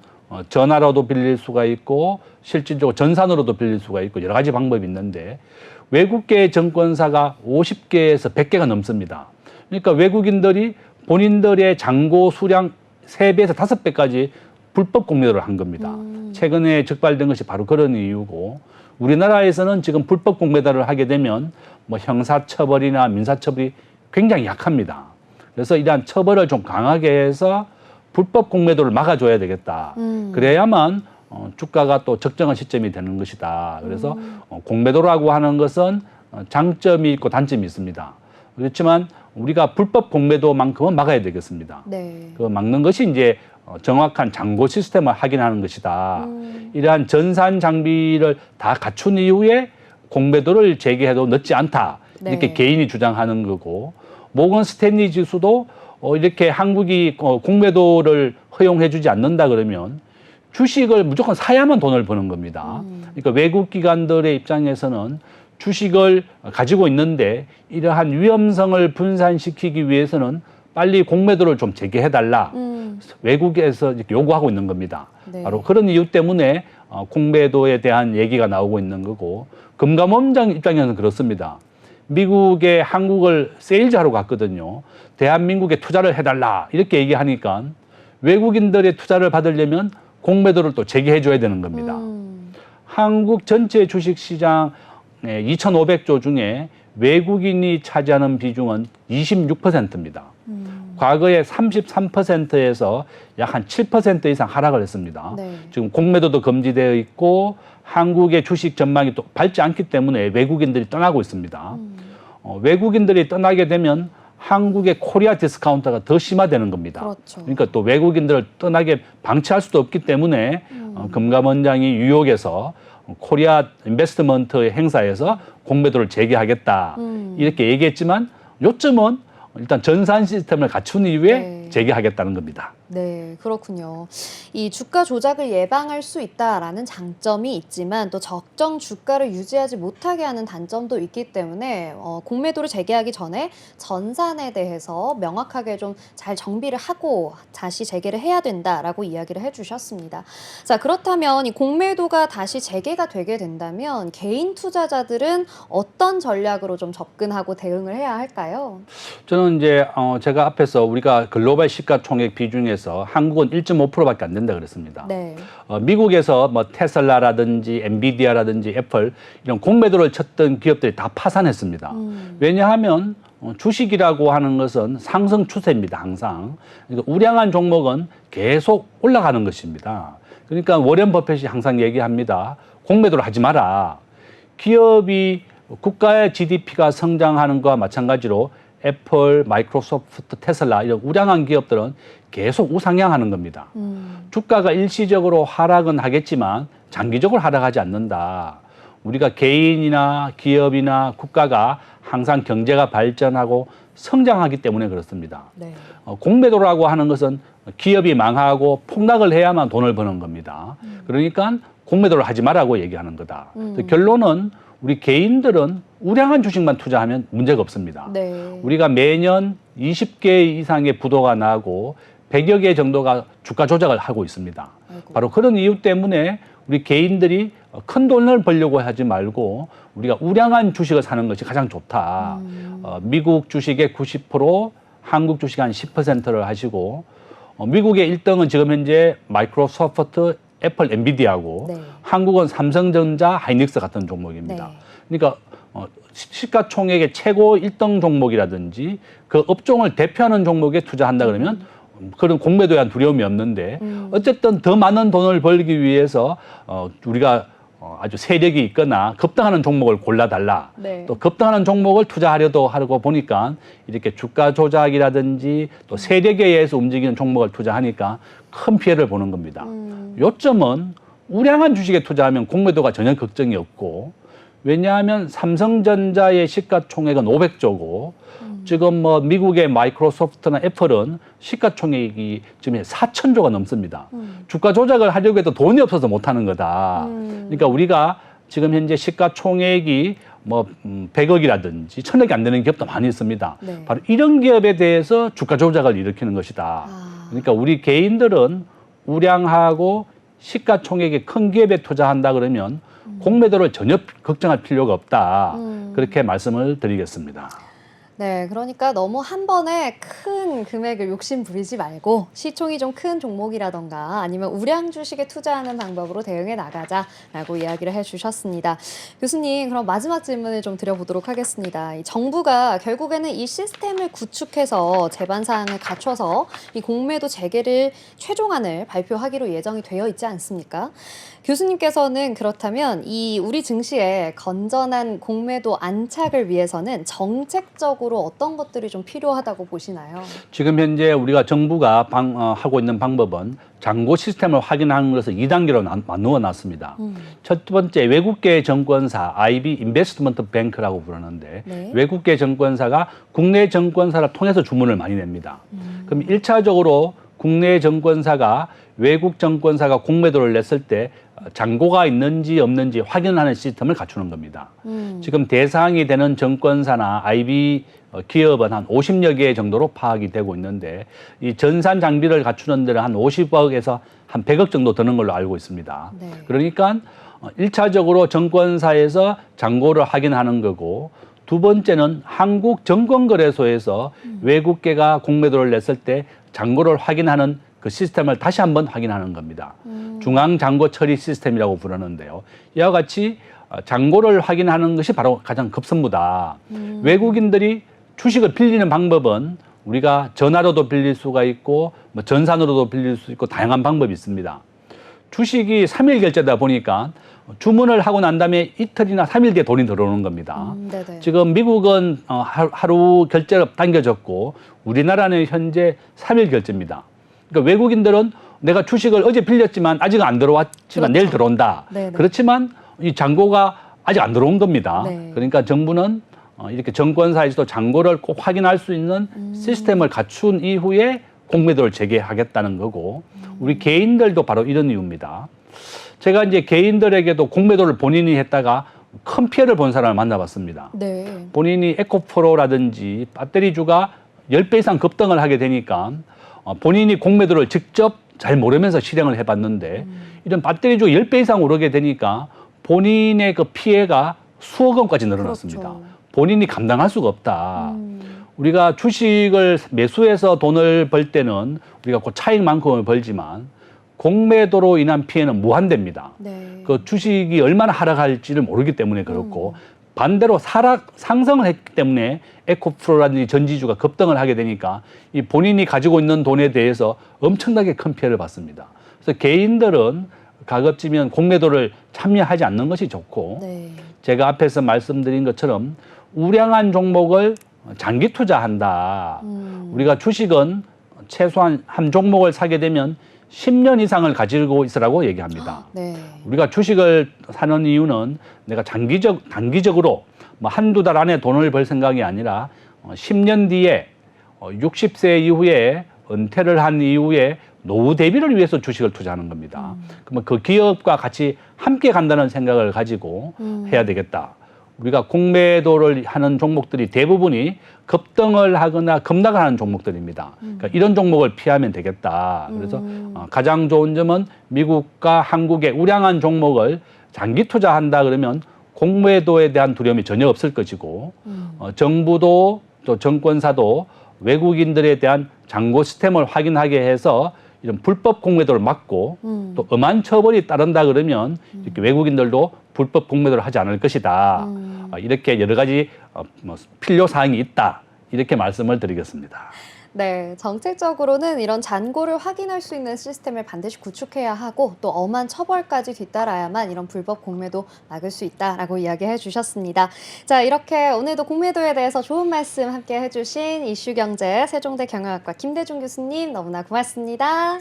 전화로도 빌릴 수가 있고 실질적으로 전산으로도 빌릴 수가 있고 여러 가지 방법이 있는데 외국계 증권사가 50개에서 100개가 넘습니다. 그러니까 외국인들이 본인들의 잔고 수량 3배에서 5배까지 불법 공매도를 한 겁니다. 최근에 적발된 것이 바로 그런 이유고 우리나라에서는 지금 불법 공매도를 하게 되면 뭐 형사처벌이나 민사처벌이 굉장히 약합니다. 그래서 이러한 처벌을 좀 강하게 해서 불법 공매도를 막아줘야 되겠다. 그래야만 주가가 또 적정한 시점이 되는 것이다. 그래서 공매도라고 하는 것은 장점이 있고 단점이 있습니다. 그렇지만 우리가 불법 공매도만큼은 막아야 되겠습니다. 네. 그 막는 것이 이제 정확한 잔고 시스템을 확인하는 것이다. 이러한 전산 장비를 다 갖춘 이후에 공매도를 제기해도 늦지 않다. 이렇게 네. 개인이 주장하는 거고 모건 스탠리 지수도 이렇게 한국이 공매도를 허용해주지 않는다 그러면 주식을 무조건 사야만 돈을 버는 겁니다. 그러니까 외국 기관들의 입장에서는 주식을 가지고 있는데 이러한 위험성을 분산시키기 위해서는 빨리 공매도를 좀 재개해달라. 외국에서 이렇게 요구하고 있는 겁니다. 네. 바로 그런 이유 때문에 공매도에 대한 얘기가 나오고 있는 거고 금감원장 입장에서는 그렇습니다. 미국에 한국을 세일즈하러 갔거든요. 대한민국에 투자를 해달라 이렇게 얘기하니까 외국인들의 투자를 받으려면 공매도를 또 재개해줘야 되는 겁니다. 한국 전체 주식시장 2,500조 중에 외국인이 차지하는 비중은 26%입니다. 과거에 33%에서 약 한 7% 이상 하락을 했습니다. 네. 지금 공매도도 금지되어 있고 한국의 주식 전망이 또 밝지 않기 때문에 외국인들이 떠나고 있습니다. 외국인들이 떠나게 되면 한국의 코리아 디스카운터가 더 심화되는 겁니다. 그렇죠. 그러니까 또 외국인들을 떠나게 방치할 수도 없기 때문에 금감원장이 뉴욕에서 코리아 인베스트먼트 행사에서 공매도를 재개하겠다 이렇게 얘기했지만 요점은 일단 전산 시스템을 갖춘 이후에 네. 재개하겠다는 겁니다. 네, 그렇군요. 이 주가 조작을 예방할 수 있다라는 장점이 있지만 또 적정 주가를 유지하지 못하게 하는 단점도 있기 때문에 공매도를 재개하기 전에 전산에 대해서 명확하게 좀 잘 정비를 하고 다시 재개를 해야 된다라고 이야기를 해주셨습니다. 자, 그렇다면 이 공매도가 다시 재개가 되게 된다면 개인 투자자들은 어떤 전략으로 좀 접근하고 대응을 해야 할까요? 저는 이제 제가 앞에서 우리가 글로벌 시가총액 비중에서 한국은 1.5%밖에 안 된다 그랬습니다. 네. 미국에서 뭐 테슬라라든지 엔비디아라든지 애플 이런 공매도를 쳤던 기업들이 다 파산했습니다. 왜냐하면 주식이라고 하는 것은 상승 추세입니다. 항상. 그러니까 우량한 종목은 계속 올라가는 것입니다. 그러니까 워렌 버핏이 항상 얘기합니다. 공매도를 하지 마라. 기업이 국가의 GDP가 성장하는 것과 마찬가지로 애플, 마이크로소프트, 테슬라 이런 우량한 기업들은 계속 우상향하는 겁니다. 주가가 일시적으로 하락은 하겠지만 장기적으로 하락하지 않는다. 우리가 개인이나 기업이나 국가가 항상 경제가 발전하고 성장하기 때문에 그렇습니다. 네. 공매도라고 하는 것은 기업이 망하고 폭락을 해야만 돈을 버는 겁니다. 그러니까 공매도를 하지 말라고 얘기하는 거다. 결론은 우리 개인들은 우량한 주식만 투자하면 문제가 없습니다. 네. 우리가 매년 20개 이상의 부도가 나고 100여 개 정도가 주가 조작을 하고 있습니다. 아이고. 바로 그런 이유 때문에 우리 개인들이 큰 돈을 벌려고 하지 말고 우리가 우량한 주식을 사는 것이 가장 좋다. 미국 주식의 90%, 한국 주식 한 10%를 하시고 미국의 1등은 지금 현재 마이크로소프트, 애플, 엔비디아고 네. 한국은 삼성전자, 하이닉스 같은 종목입니다. 네. 그러니까 시가총액의 최고 1등 종목이라든지 그 업종을 대표하는 종목에 투자한다 그러면 그런 공매도에 대한 두려움이 없는데 어쨌든 더 많은 돈을 벌기 위해서 우리가 아주 세력이 있거나 급등하는 종목을 골라달라. 네. 또 급등하는 종목을 투자하려고 하고 보니까 이렇게 주가 조작이라든지 또 세력에 의해서 움직이는 종목을 투자하니까 큰 피해를 보는 겁니다. 요점은 우량한 주식에 투자하면 공매도가 전혀 걱정이 없고, 왜냐하면 삼성전자의 시가총액은 500조고 지금 뭐 미국의 마이크로소프트나 애플은 시가총액이 지금 4,000조가 넘습니다. 주가 조작을 하려고 해도 돈이 없어서 못하는 거다. 그러니까 우리가 지금 현재 시가총액이 뭐 100억이라든지 1,000억이 안 되는 기업도 많이 있습니다. 네. 바로 이런 기업에 대해서 주가 조작을 일으키는 것이다. 그러니까 우리 개인들은 우량하고 시가총액이 큰 기업에 투자한다 그러면 공매도를 전혀 걱정할 필요가 없다. 그렇게 말씀을 드리겠습니다. 네, 그러니까 너무 한 번에 큰 금액을 욕심 부리지 말고 시총이 좀 큰 종목이라던가 아니면 우량 주식에 투자하는 방법으로 대응해 나가자라고 이야기를 해주셨습니다. 교수님, 그럼 마지막 질문을 좀 드려보도록 하겠습니다. 이 정부가 결국에는 이 시스템을 구축해서 제반 사항을 갖춰서 이 공매도 재개를 최종안을 발표하기로 예정이 되어 있지 않습니까? 교수님께서는 그렇다면 이 우리 증시의 건전한 공매도 안착을 위해서는 정책적으로 어떤 것들이 좀 필요하다고 보시나요? 지금 현재 우리가 정부가 하고 있는 방법은 잔고 시스템을 확인하는 것을 2단계로 나누어 놨습니다. 첫 번째 외국계 정권사 IB 인베스트먼트 뱅크라고 부르는데 네. 외국계 정권사가 국내 정권사를 통해서 주문을 많이 냅니다. 그럼 1차적으로 국내 정권사가 외국 정권사가 공매도를 냈을 때 잔고가 있는지 없는지 확인하는 시스템을 갖추는 겁니다. 지금 대상이 되는 정권사나 IB 기업은 한 50여 개 정도로 파악이 되고 있는데 이 전산 장비를 갖추는 데는 한 50억에서 한 100억 정도 드는 걸로 알고 있습니다. 네. 그러니까 1차적으로 정권사에서 잔고를 확인하는 거고 두 번째는 한국증권거래소에서 외국계가 공매도를 냈을 때 잔고를 확인하는 그 시스템을 다시 한번 확인하는 겁니다. 중앙잔고 처리 시스템이라고 부르는데요. 이와 같이 잔고를 확인하는 것이 바로 가장 급선무다. 외국인들이 주식을 빌리는 방법은 우리가 전화로도 빌릴 수가 있고 뭐 전산으로도 빌릴 수 있고 다양한 방법이 있습니다. 주식이 3일 결제다 보니까 주문을 하고 난 다음에 이틀이나 3일 뒤에 돈이 들어오는 겁니다. 네네. 지금 미국은 하루 결제가 당겨졌고 우리나라는 현재 3일 결제입니다. 그러니까 외국인들은 내가 주식을 어제 빌렸지만 아직 안 들어왔지만 그렇죠. 내일 들어온다. 네네. 그렇지만 이 잔고가 아직 안 들어온 겁니다. 네. 그러니까 정부는 이렇게 정권사에서도 잔고를 꼭 확인할 수 있는 시스템을 갖춘 이후에 공매도를 재개하겠다는 거고 우리 개인들도 바로 이런 이유입니다. 제가 이제 개인들에게도 공매도를 본인이 했다가 큰 피해를 본 사람을 만나봤습니다. 네. 본인이 에코프로라든지 배터리주가 10배 이상 급등을 하게 되니까 본인이 공매도를 직접 잘 모르면서 실행을 해봤는데 이런 배터리주가 10배 이상 오르게 되니까 본인의 그 피해가 수억 원까지 늘어났습니다. 그렇죠. 본인이 감당할 수가 없다. 우리가 주식을 매수해서 돈을 벌 때는 우리가 그 차익만큼을 벌지만 공매도로 인한 피해는 무한대입니다. 네. 그 주식이 얼마나 하락할지를 모르기 때문에 그렇고 반대로 상승을 했기 때문에 에코프로라든지 전지주가 급등을 하게 되니까 이 본인이 가지고 있는 돈에 대해서 엄청나게 큰 피해를 받습니다. 그래서 개인들은 가급적이면 공매도를 참여하지 않는 것이 좋고 네. 제가 앞에서 말씀드린 것처럼 우량한 종목을 장기 투자한다. 우리가 주식은 최소한 한 종목을 사게 되면 10년 이상을 가지고 있으라고 얘기합니다. 네. 우리가 주식을 사는 이유는 내가 단기적으로 뭐 한두 달 안에 돈을 벌 생각이 아니라 10년 뒤에 60세 이후에 은퇴를 한 이후에 노후 대비를 위해서 주식을 투자하는 겁니다. 그러면 그 기업과 같이 함께 간다는 생각을 가지고 해야 되겠다. 우리가 공매도를 하는 종목들이 대부분이 급등을 하거나 급락을 하는 종목들입니다. 그러니까 이런 종목을 피하면 되겠다. 그래서 가장 좋은 점은 미국과 한국의 우량한 종목을 장기 투자한다 그러면 공매도에 대한 두려움이 전혀 없을 것이고 정부도 또 정권사도 외국인들에 대한 잔고 시스템을 확인하게 해서 이런 불법 공매도를 막고 또 엄한 처벌이 따른다 그러면 이렇게 외국인들도 불법 공매도를 하지 않을 것이다. 이렇게 여러 가지 필요 사항이 있다. 이렇게 말씀을 드리겠습니다. 네, 정책적으로는 이런 잔고를 확인할 수 있는 시스템을 반드시 구축해야 하고 또 엄한 처벌까지 뒤따라야만 이런 불법 공매도 막을 수 있다라고 이야기해 주셨습니다. 자, 이렇게 오늘도 공매도에 대해서 좋은 말씀 함께 해주신 이슈경제 세종대 경영학과 김대중 교수님 너무나 고맙습니다.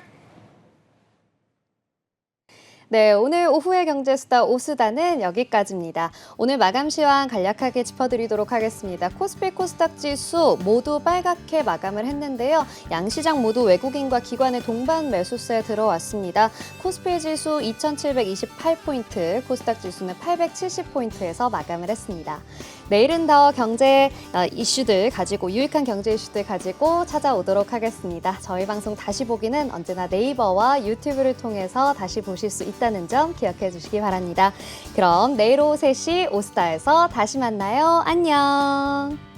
네, 오늘 오후의 경제수다 오수다는 여기까지입니다. 오늘 마감 시황 간략하게 짚어드리도록 하겠습니다. 코스피 코스닥 지수 모두 빨갛게 마감을 했는데요. 양시장 모두 외국인과 기관의 동반 매수세에 들어왔습니다. 코스피 지수 2,728포인트, 코스닥 지수는 870포인트에서 마감을 했습니다. 내일은 더 경제 이슈들 가지고, 유익한 경제 이슈들 가지고 찾아오도록 하겠습니다. 저희 방송 다시 보기는 언제나 네이버와 유튜브를 통해서 다시 보실 수 있다는 점 기억해 주시기 바랍니다. 그럼 내일 오후 3시 오스타에서 다시 만나요. 안녕.